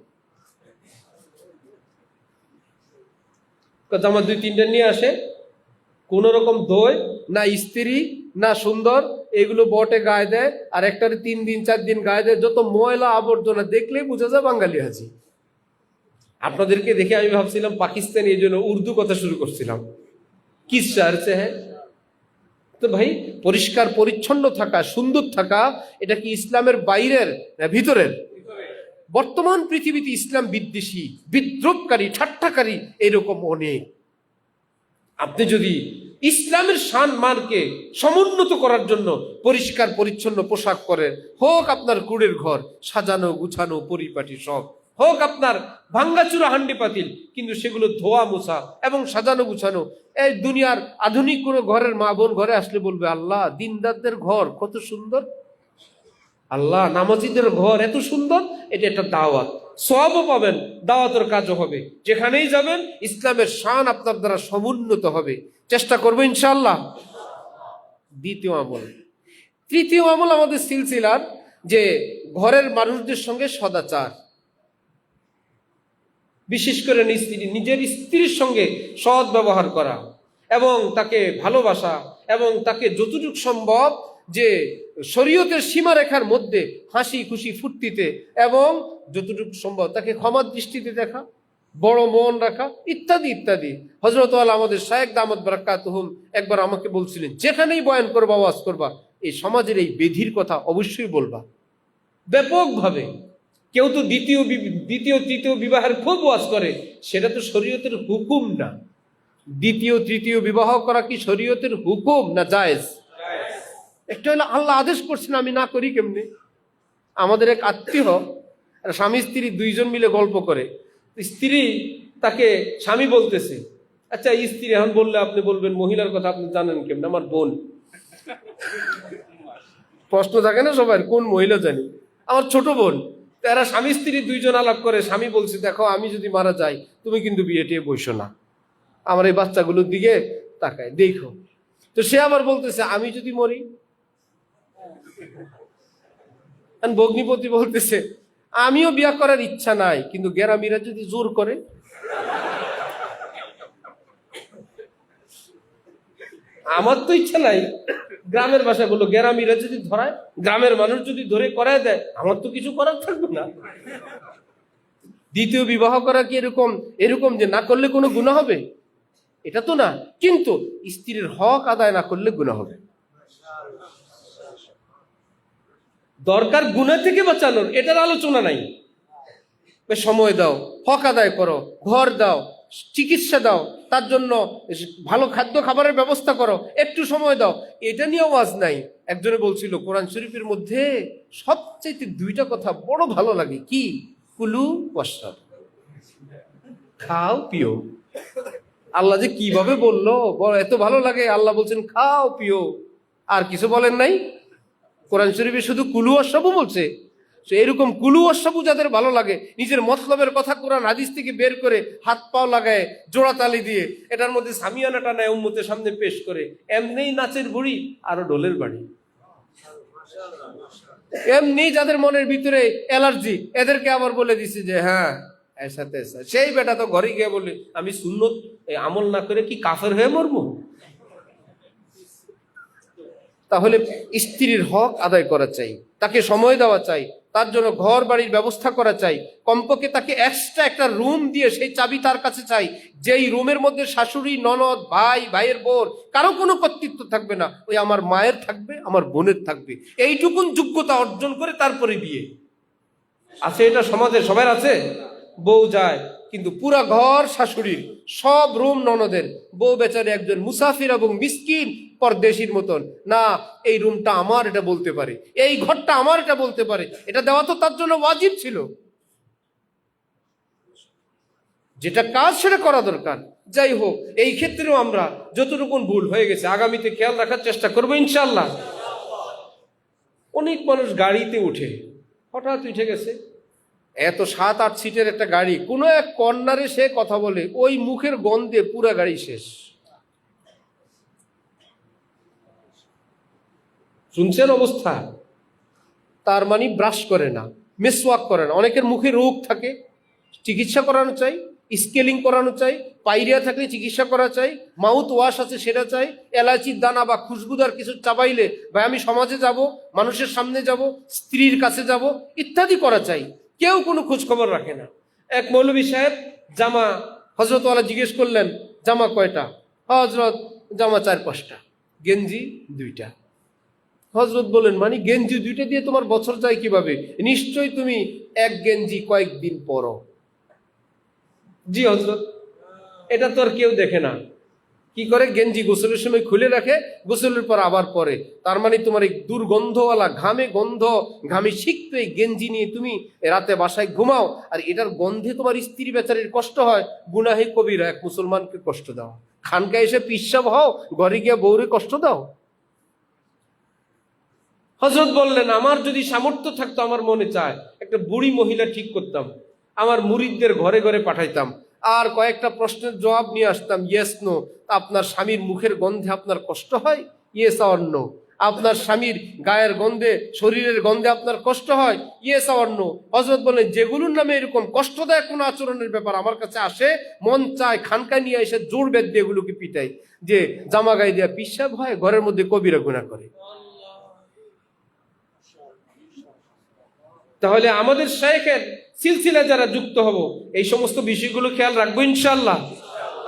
জামা 2-3টা নিয়ে আসে, কোন রকম ধোয় না, স্ত্রী না সুন্দর, এগুলো বটে গায়ে দেয়, আর একটারে 3 দিন 4 দিন গায়ে দেয়। যত ময়লা আবর্জনা দেখলেই বোঝা যায় বাঙালি হাজি। আপনাদেরকে দেখে আমি ভাবছিলাম পাকিস্তানি, এই জন্য উর্দু কথা শুরু করছিলাম। কিস শহর সে হ্যাঁ? তো ভাই, পরিষ্কার পরিচ্ছন্ন থাকা, সুন্দর থাকা, এটা কি ইসলামের বাইরের না ভিতরের? বর্তমান পৃথিবীতে ইসলাম বিদ্বেষী, বিদ্রোহকারী, ঠাট্টাকারী এরকম অনেক। আপনি যদি ইসলামের শান মানকে সমুন্নত করার জন্য পরিষ্কার পরিচ্ছন্ন পোশাক পরেন, হোক আপনার কুড়ের ঘর সাজানো গুছানো পরিপাটি সব, হোক আপনার ভাঙ্গাচুরা হান্ডি পাতিল, কিন্তু সেগুলো ধোয়া মোছা এবং সাজানো গুছানো। এই দুনিয়ার আধুনিক কোনো ঘরের মা বোন ঘরে আসলে বলবে, আল্লাহ দিনদারদের ঘর কত সুন্দর, আল্লাহ নামাজিদের ঘর এত সুন্দর। এটা একটা দাওয়াত, সওয়াবও পাবেন, দাওয়াতের কাজও হবে। যেখানেই যাবেন ইসলামের শান আপনার দ্বারা সমুন্নত হবে। চেষ্টা করবো ইনশাআল্লাহ। দ্বিতীয় আমল। তৃতীয় আমল আমাদের সিলসিলার যে ঘরের মানুষদের সঙ্গে সদাচার, বিশেষ করে নিজের স্ত্রীর সঙ্গে সৎ ব্যবহার করা এবং তাকে ভালোবাসা এবং তাকে যতটুকু সম্ভব যে শরীয়তের সীমারেখার মধ্যে হাসি খুশি ফুর্তিতে এবং যতটুকু সম্ভব তাকে ক্ষমার দৃষ্টিতে দেখা, বড় মন রাখা, ইত্যাদি ইত্যাদি। হযরত ওয়ালা আমাদের শায়েখ দামাত বারাকাতুহুম একবার আমাকে বলছিলেন, যেখানেই বয়ান করবা, ওয়াজ করবা, এই সমাজের এই বেধির কথা অবশ্যই বলবা ব্যাপকভাবে। কেউ তো দ্বিতীয় তৃতীয় বিবাহের খুব ওয়াজ করে, সেটা তো শরীয়তের হুকুম না। দ্বিতীয় তৃতীয় বিবাহ করা কি শরীয়তের হুকুম না জায়েজ? একটা হলো আল্লাহ আদেশ করছেন, আমি না করি কেমনে? আমাদের এক আত্মীয়, স্বামী স্ত্রী 2 জন মিলে গল্প করে। স্ত্রী তাকে, স্বামী বলতেছে, আচ্ছা স্ত্রী এখন বললে আপনি বলবেন মহিলার কথা আপনি জানেন কেমনে? আমার বোন। প্রশ্ন থাকে না সবার, কোন মহিলা জানি? আমার ছোট বোন। তারা স্বামী স্ত্রী 2 জন আলাপ করে। স্বামী বলছে, দেখো আমি যদি মারা যাই তুমি কিন্তু বিয়ে টিয়ে বসো না, আমার এই বাচ্চাগুলোর দিকে তাকায় দেখো। তো সে আবার বলতেছে, আমি যদি মরি? ভগ্নিপতি বলতেছে, আমিও বিয়ে করার ইচ্ছা নাই, কিন্তু গেরামিরা যদি জোর করে। আমার তো ইচ্ছা নাই, গ্রামের ভাষাগুলো গেরামিরা যদি ধরায়, গ্রামের মানুষ যদি ধরে করায় দেয়, আমার তো কিছু করার থাকবে না। দ্বিতীয় বিবাহ করা কি এরকম যে না করলে কোনো গুনাহ হবে? এটা তো না, কিন্তু স্ত্রীর হক আদায় না করলে গুনাহ হবে। দরকার গুনাহ থেকে বাঁচানোর, এটার আলোচনা নাই। সময় দাও, হক আদায় করো, ঘর দাও, চিকিৎসা দাও, তার জন্য ভালো খাদ্য খাবারের ব্যবস্থা করো, একটু সময় দাও, এটা নিয়ে ওয়াজ নাই। একজনে বলছিল, কোরআন শরীফের মধ্যে সবচেয়ে 2টা কথা বড় ভালো লাগে, কি? কুলু ওয়াশরাব, খাও পিও। আল্লাহ যে কিভাবে বললো, এত ভালো লাগে। আল্লাহ বলছেন খাও পিও, আর কিছু বলেন নাই। কোরআন শরীফে শুধু কুলু ওয়াশরাবু বলছে। এরকম কুলু ওয়াশরাবু যাদের ভালো লাগে, নিজের মতলবের কথা কোরআন হাদিস থেকে বের করে হাত পাও লাগায় জোড়াতালি দিয়ে এটার মধ্যে সামিয়ানাটা নেয়, উম্মতের সামনে পেশ করে, এমনিই নাচের বুড়ি আরো ঢোলের বাড়ি। এমনি যাদের মনের ভিতরে অ্যালার্জি, এদেরকে আবার বলে দিছে যে হ্যাঁ ऐसा तैसा। সেই বেটা তো ঘরে গিয়ে বলে আমি সুন্নত আমল না করে কি কাফের হয়ে মরবো? তাহলে স্ত্রীর হক আদায় করা চাই, তাকে সময় দেওয়া চাই, তার জন্য ঘর বাড়ির ব্যবস্থা করা চাই, কমপক্ষে তাকে এক্সট্রা একটা রুম দিয়ে সেই চাবি তার কাছে চাই, যেই রুমের মধ্যে শাশুড়ি, ননদ, ভাই, ভাইয়ের বোন কারো কোনো কর্তৃত্ব থাকবে না, ওই আমার মায়ের থাকবে, আমার বোনের থাকবে। এইটুকুন যোগ্যতা অর্জন করে তারপরে বিয়ে। আছে এটা সমাজে সবার আছে? বউ যায় কিন্তু পুরা ঘর শাশুড়ির, সব রুম ননদের, বউ বেচারে একজন মুসাফির এবং মিসকিন পরদেশির মতন। না, এই রুমটা আমার এটা বলতে পারে, এই ঘরটা আমার এটা বলতে পারে, এটা দেওয়া তো তার জন্য ওয়াজিব ছিল। যেটা কাজ সেটা করা দরকার। যাই হোক, এই ক্ষেত্রেও আমরা যতটুকু ভুল হয়ে গেছে আগামীতে খেয়াল রাখার চেষ্টা করবো ইনশাল্লাহ। অনেক মানুষ গাড়িতে উঠে, হঠাৎ উঠে গেছে, এত 7-8 সিটের একটা গাড়ি, কোনো এক কর্নারে সে কথা বলে, ওই মুখের গন্ধে পুরা গাড়ি শেষ। শুনছেন অবস্থা? তার মানে ব্রাশ করে না, মেসওয়াক করে না। অনেকের মুখে রোগ থাকে, চিকিৎসা করানো চাই, স্কেলিং করানো চাই, পাইরিয়া থাকলে চিকিৎসা করা চাই, মাউথ ওয়াশ আছে সেটা চাই, এলাচির দানা বা খুশবুদার কিছু চাবাইলে ভাই আমি সমাজে যাব, মানুষের সামনে যাব, স্ত্রীর কাছে যাব, ইত্যাদি করা চাই। কেউ কোনো খোঁজ খবর রাখে না। এক মৌলভী সাহেব জামা, হজরতওয়ালা জিজ্ঞেস করলেন জামা কয়টা? হজরত জামা 4-5টা, গেঞ্জি 2টা। হজরত বলেন মানে গেঞ্জি 2টা দিয়ে তোমার বছর যায় কিভাবে? নিশ্চয়ই তুমি এক গেঞ্জি কয়েকদিন পরো। জি হজরত, এটা তো আর কেউ দেখে না। কি করে? গেঞ্জি গোসলের সময় খুলে রাখে, গোসলের পর আবার পরে। তার মানে তোমার এই দুর্গন্ধওয়ালা ঘামে সিক্ত এই গেঞ্জি নিয়ে তুমি রাতে বাসায় ঘুমাও, আর এটার গন্ধে তোমার স্ত্রী বেচারির কষ্ট হয়। গুনাহে কবিরা, এক মুসলমানকে কষ্ট দাও। খানকায় এসে পিসাব হও, ঘরে গিয়ে বউরে কষ্ট দাও। হযরত বললেন আমার যদি সামর্থ্য থাকতো, আমার মনে চায় একটা বুড়ি মহিলা ঠিক করতাম, আমার মুরিদদের ঘরে ঘরে পাঠাইতাম, আর কয়েকটা প্রশ্নের জবাব নিয়ে আসতাম, ইয়েস নো। আপনার স্বামীর মুখের গন্ধে আপনার কষ্ট হয়? Yes or no. আপনার স্বামীর গায়ের গন্ধে, শরীরের গন্ধে আপনার কষ্ট হয়? Yes or no. হযরত বলেন যেগুলোর নামে এরকম কষ্টদায়ক কোনো আচরণের ব্যাপার আমার কাছে আসে, মন চায় খানকায় নিয়ে এসে জোর বেদ দিয়ে এগুলোকে পিটাই, যে জামা গায়ে দেওয়া পিসাব হয়, ঘরের মধ্যে কবিরা গুনাহ করে। তাহলে আমাদের শায়েখের সিলসিলা যারা যুক্ত হব, এই সমস্ত বিষয়গুলো খেয়াল রাখবো ইনশাআল্লাহ।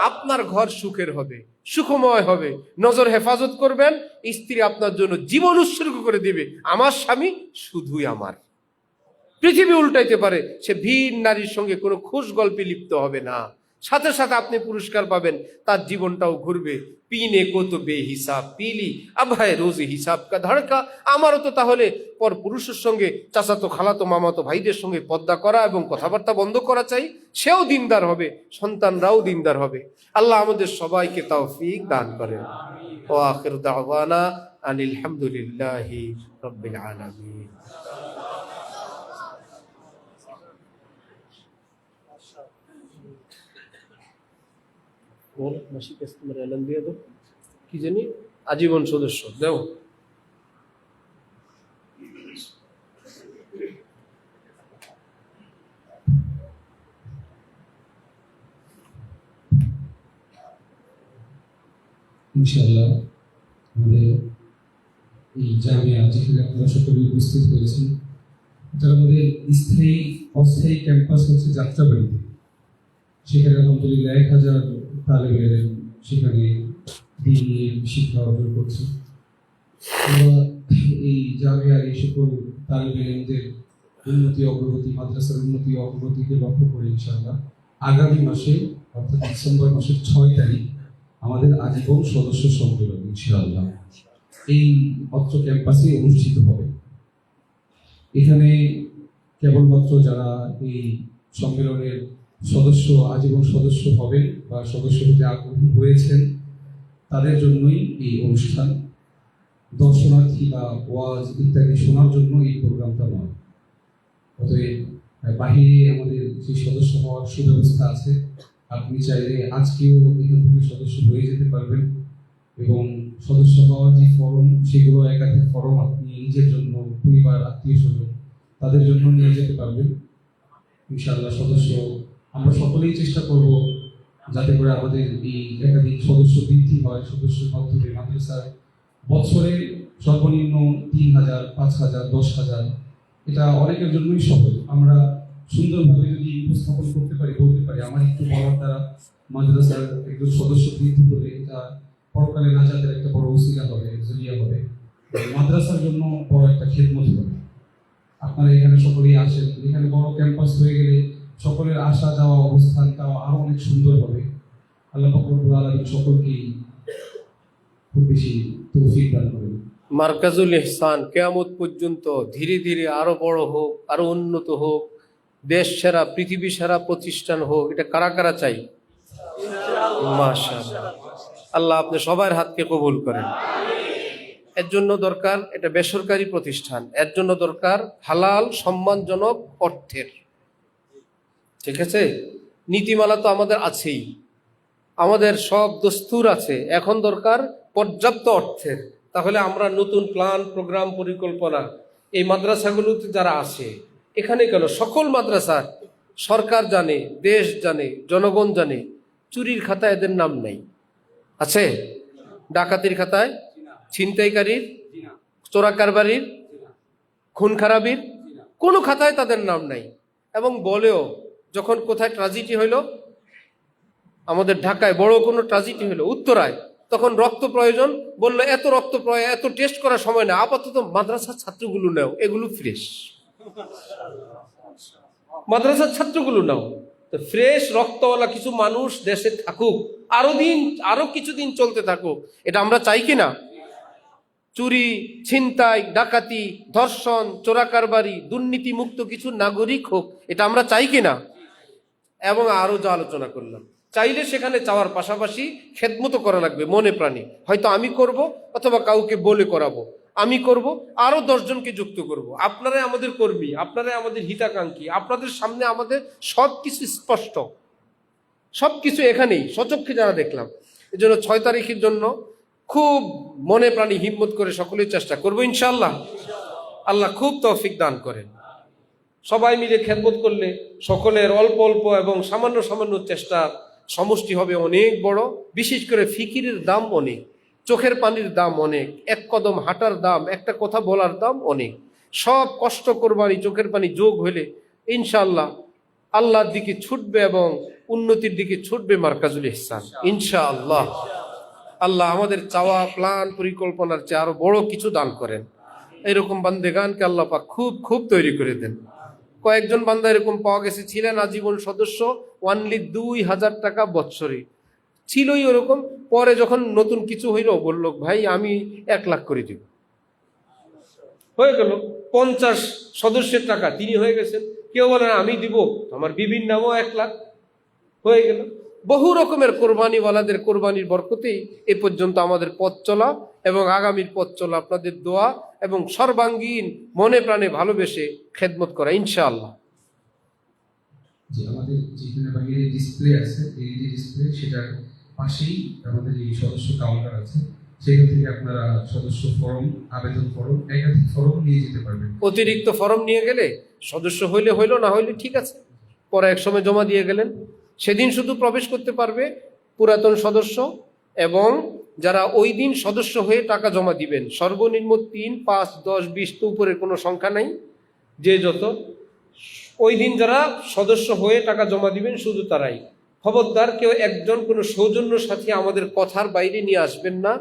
আপনার ঘর সুখের হবে, সুখময় হবে, নজর হেফাজত করবেন, স্ত্রী আপনার জন্য জীবন উৎসর্গ করে দিবে। আমার স্বামী শুধুই আমার। পৃথিবী উল্টাইতে পারে, সে ভিন নারীর সঙ্গে কোনো খুশ গল্পে লিপ্ত হবে না, সাথে সাথে আপনি পুরস্কার পাবেন, তার জীবনটাও ঘুরবে। পিনে কো তো বেহিসাব পিলি, আব হায় রোজ হিসাব কা ধড়কা। আমারও তো তাহলে পর পুরুষের সঙ্গে, চাচাতো খালাতো মামাতো ভাইদের সঙ্গে পর্দা করা এবং কথাবার্তা বন্ধ করা চাই। সেও দিনদার হবে, সন্তানরাও দিনদার হবে। আল্লাহ আমাদের সবাইকে তৌফিক দান করেন। ওয়া আখিরু দাওয়ানা আনিল হামদুলিল্লাহি রাব্বিল আলামিন। মাসিক কাস্টমার এলান দিয়ে দাও, কি জানি আজীবন সদস্য দাও। ইনশাআল্লাহ আমাদের এই জামিয়া যেখানে আপনারা সকলে উপস্থিত হয়েছেন, তার আমাদের স্থায়ী অস্থায়ী ক্যাম্পাস হচ্ছে যাত্রাবাড়িতে। সেখানে আলহামদুলিল্লাহ 1000 তালেব ইলম সেখানে দ্বীনি শিক্ষা অর্জন করছে। আমরা এই জামিয়ার এই সকল তালেব ইলমদের উন্নতি অগ্রগতি, মাদ্রাসার উন্নতি অগ্রগতিকে লক্ষ্য করে ইনশাআল্লাহ আগামী মাসে অর্থাৎ ডিসেম্বর মাসের 6 তারিখ আমাদের আজীবন সদস্য সম্মেলন ইনশাআল্লাহ এই অত্র ক্যাম্পাসে অনুষ্ঠিত হবে। এখানে কেবলমাত্র যারা এই সম্মেলনের সদস্য, আজীবন সদস্য হবেন বা সদস্য হতে আগ্রহী হয়েছেন, তাদের জন্যই এই অনুষ্ঠান। দর্শনার্থী বা ওয়াজ ইত্যাদি শোনার জন্য এই প্রোগ্রামটা নয়। অতএব বাহিরে আমাদের যে সদস্য হওয়ার সুব্যবস্থা আছে, আপনি চাইলে আজকেও এখান থেকে সদস্য হয়ে যেতে পারবেন, এবং সদস্য হওয়ার যে ফরম, সেগুলো একাধিক ফরম আপনি নিজের জন্য, পরিবার, আত্মীয় স্বজন তাদের জন্য নিয়ে যেতে পারবেন। ইনশাআল্লাহ সদস্য আমরা সকলেই চেষ্টা করব যাতে করে আমাদের এই একাধিক সদস্য বৃদ্ধি হয়, সদস্যের মাধ্যমে মাদ্রাসার বছরে সর্বনিম্ন 3,000, 5,000, 10,000, এটা অনেকের জন্যই সহজ। আমরা সুন্দরভাবে যদি উপস্থাপন করতে পারি, বলতে পারি আমার একটু বলার দ্বারা মাদ্রাসার একজন সদস্য বৃদ্ধি হলে এটা পরকালে নাজাতের একটা বড় উসিলা হবে, জরিয়া হবে, মাদ্রাসার জন্য বড় একটা খেদমত হবে। আপনারা এখানে সকলেই আসেন, এখানে বড় ক্যাম্পাস হয়ে গেলে সকলের আসা যাওয়া অবস্থানটাও আরো অনেক সুন্দর হবে। আল্লাহ পাক রব্বুল আলামিন সকলকেই খুব বেশি তৌফিক দান করেন। মার্কাজুল ইহসান কিয়ামত পর্যন্ত ধীরে ধীরে আরো বড় হোক, আরো উন্নত হোক, দেশ সেরা পৃথিবী সেরা প্রতিষ্ঠান হোক, এটা কারা কারা চাই? মাশাআল্লাহ, আল্লাহ আপনি সবার হাতকে কবুল করেন। এর জন্য দরকার এটা বেসরকারি প্রতিষ্ঠান, এর জন্য দরকার হালাল সম্মানজনক অর্থের। ঠিক আছে, নীতিমালা তো আমাদের আছেই, আমাদের সব দস্তুর আছে, এখন দরকার পর্যাপ্ত অর্থের। তাহলে আমরা নতুন প্ল্যান প্রোগ্রাম পরিকল্পনা এই মাদ্রাসাগুলোতে যারা আছে, এখানে কেন সকল মাদ্রাসা সরকার জানে, দেশ জানে, জনগণ জানে, চুরির খাতায় এদের নাম নেই। আছে? ডাকাতির খাতায়, ছিনতাইকারীর, চোরা কারবারির, খুন খারাপির কোনো খাতায় তাদের নাম নাই। এবং বলেও যখন কোথায় ট্রাজেডি হইল, আমাদের ঢাকায় বড় কোনো ট্রাজেডি হইল উত্তরায়, তখন রক্ত প্রয়োজন, বললো এত রক্ত প্রয়োজন, এত টেস্ট করার সময় না, আপাতত মাদ্রাসার ছাত্রগুলো নাও, এগুলো ফ্রেশ। মাদ্রাসার ছাত্রগুলো নাও, তো ফ্রেশ রক্তওয়ালা কিছু মানুষ দেশে থাকুক, আরো কিছুদিন চলতে থাকুক। এটা আমরা চাই কি না? চুরি, ছিনতাই, ডাকাতি, ধর্ষণ, চোরাকারবারি, দুর্নীতি মুক্ত কিছু নাগরিক হোক, এটা আমরা চাই কি না? এবং আরো যা আলোচনা করলাম, চাইলে সেখানে চাওয়ার পাশাপাশি খেদমত করা লাগবে মনে প্রাণে। হয়তো আমি করব, অথবা কাউকে বলে করাবো, আমি করব, আরো 10 জনকে যুক্ত করব। আপনারাই আমাদের কর্মী, আপনারাই আমাদের হিতাকাঙ্ক্ষী, আপনাদের সামনে আমাদের সবকিছু স্পষ্ট, সবকিছু এখানেই সচক্ষে যারা দেখলাম। এই জন্য 6 তারিখের জন্য খুব মনে প্রাণী হিম্মত করে সকলেই চেষ্টা করবো ইনশাআল্লাহ। আল্লাহ খুব তৌফিক দান করেন। সবাই মিলে খেদমত করলে সকলের অল্প অল্প এবং সামান্য সামান্য চেষ্টার সমষ্টি হবে অনেক বড়। বিশেষ করে ফিকিরের দাম অনেক, চোখের পানির দাম অনেক, এক কদম হাঁটার দাম, একটা কথা বলার দাম অনেক। সব কষ্ট কোরবানি, চোখের পানি যোগ হলে ইনশাআল্লাহ আল্লাহর দিকে ছুটবে এবং উন্নতির দিকে ছুটবে মার্কাজুল ইহসান ইনশাআল্লাহ। আল্লাহ আমাদের চাওয়া প্ল্যান পরিকল্পনার চেয়ে আরো বড় কিছু দান করেন। এরকম বান্দেগানকে আল্লাহ পাক খুব খুব তৈরি করে দেন। কয়েকজন বান্দা এরকম পাওয়া গেছে, ছিলেন আজীবন সদস্য, অনলি 2,000 টাকা বৎসরে ছিলই ওরকম। পরে যখন নতুন কিছু হইল, বলল ভাই আমি 1 লাখ করে দিব, হয়ে গেল 50 সদস্যের টাকা তিনি হয়ে গেছেন। কেউ বলেন আমি দিব, আমার বিবির নামও 1 লাখ হয়ে গেল। বহু রকমের কোরবানিওয়ালাদের কোরবানির বরকতেই এ পর্যন্ত আমাদের পথ চলা এবং আগামীর পথ চলা আপনাদের দোয়া এবং সর্বাঙ্গীন মনে প্রাণে ভালোবেসে খেদমত করা ইনশাআল্লাহ। যে আমাদের যেখানে বাইরে ডিসপ্লে আছে, এই ডিসপ্লে সেটার পাশেই আমাদের এই সদস্য কাউন্টার আছে, সেখান থেকে আপনারা সদস্য ফর্ম, আবেদন ফর্ম, একাধিক ফর্ম নিয়ে যেতে পারবেন। অতিরিক্ত ফর্ম নিয়ে গেলে সদস্য হইলে হইলো, না হইলে ঠিক আছে, পরে এক সময় জমা দিয়ে গেলেন। সেদিন শুধু প্রবেশ করতে পারবে পুরাতন সদস্য এবং যারা ওই দিন সদস্য হয়ে টাকা জমা দিবেন। সর্বনিম্ন 3, 5, 10, 20 তো উপরে কোনো সংখ্যা নাই, যে যত ওই দিন যারা সদস্য হয়ে টাকা জমা দিবেন শুধু তারাই। খবরদার কেউ একজন কোনো সৌজন্য সাথী আমাদের কথার বাইরে নিয়ে আসবেন না,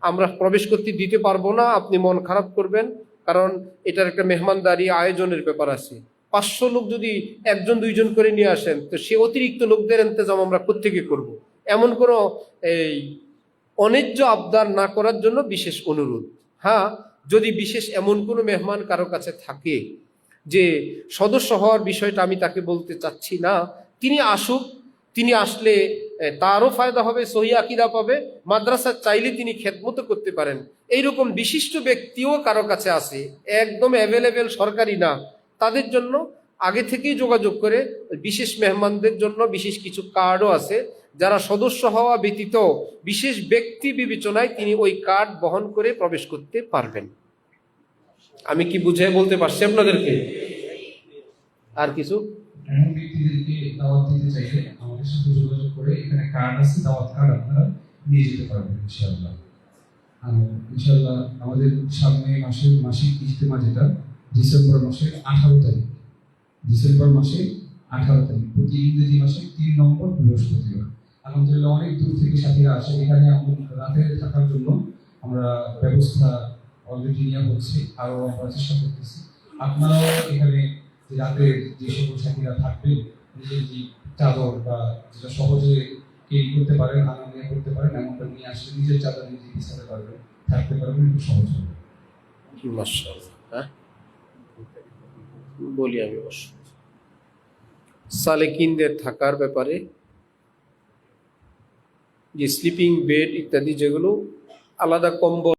আমরা প্রবেশ করতে দিতে পারবো না, আপনি মন খারাপ করবেন, কারণ এটার একটা মেহমানদারি আয়োজনের ব্যাপার আছে। 500 লোক যদি 1-2 জন করে নিয়ে আসেন, তো সে অতিরিক্ত লোকদের ইন্তজাম আমরা প্রত্যেকে করব। এমন কোনো এই অন্যায্য আবদার না করার জন্য বিশেষ অনুরোধ। হ্যাঁ, যদি বিশেষ এমন কোনো মেহমান কারো কাছে থাকে যে সদস্য হওয়ার বিষয়টা আমি তাকে বলতে চাচ্ছি না, তিনি আসুক, তিনি আসলে তারও ফায়দা হবে, সহি আকীদা পাবে, মাদ্রাসা চাইলে তিনি খেদমত করতে পারেন। এইরকম বিশিষ্ট ব্যক্তিও কারো কাছে আছে, একদম অ্যাভেলেবেল সরকারি না, তাদের জন্য আগে থেকেই যোগাযোগ করে বিশেষ মেহমানদের জন্য বিশেষ কিছু কার্ডও আছে। যারা সদস্য হওয়া ব্যতীত বিশেষ ব্যক্তি বিবেচনায় তিনি ওই কার্ড বহন করে প্রবেশ করতে পারবেন। আমি কি বুঝে বলতে পারছি আপনাদেরকে? আর কিছু এমন ব্যক্তিদেরকে দাওয়াত দিতে চাইলে আমাদের সাথে যোগাযোগ করে এখানে কার্ড আছে, দাওয়াত কার্ড আপনারা নিয়ে যেতে পারবেন ইনশাআল্লাহ। আর ইনশাআল্লাহ আমাদের সামনে মাসের মাসিক ইজতেমা, যেটা ডিসেম্বর মাসের 18 তারিখ, ডিসেম্বর মাসের 18 তারিখ, প্রতি ইংরেজি মাসের 3 নম্বর বৃহস্পতিবার। আলহামদুলিল্লাহ অনেক দূর থেকে সাথীরা আসে এখানে। রাতে থাকার জন্য আমরা ব্যবস্থা অলরেডি নেওয়া হচ্ছে, আরও আমরা চেষ্টা করতেছি। আপনারাও এখানে যে রাতে যে সকল সাথীরা থাকবেন, নিজের যে চাদর বা যেটা সহজে ক্যারি করতে পারেন, আনন্দ করতে পারেন, এমনটা নিয়ে আসলে নিজের চাদর নিজে বিছাতে পারবেন, থাকতে পারবেন, একটু সহজ হবে। মাশাআল্লাহ। হ্যাঁ, বলি আমি অবশ্য সালেকিনদের থাকার ব্যাপারে যে স্লিপিং বেড ইত্যাদি, যেগুলো আলাদা কম্বল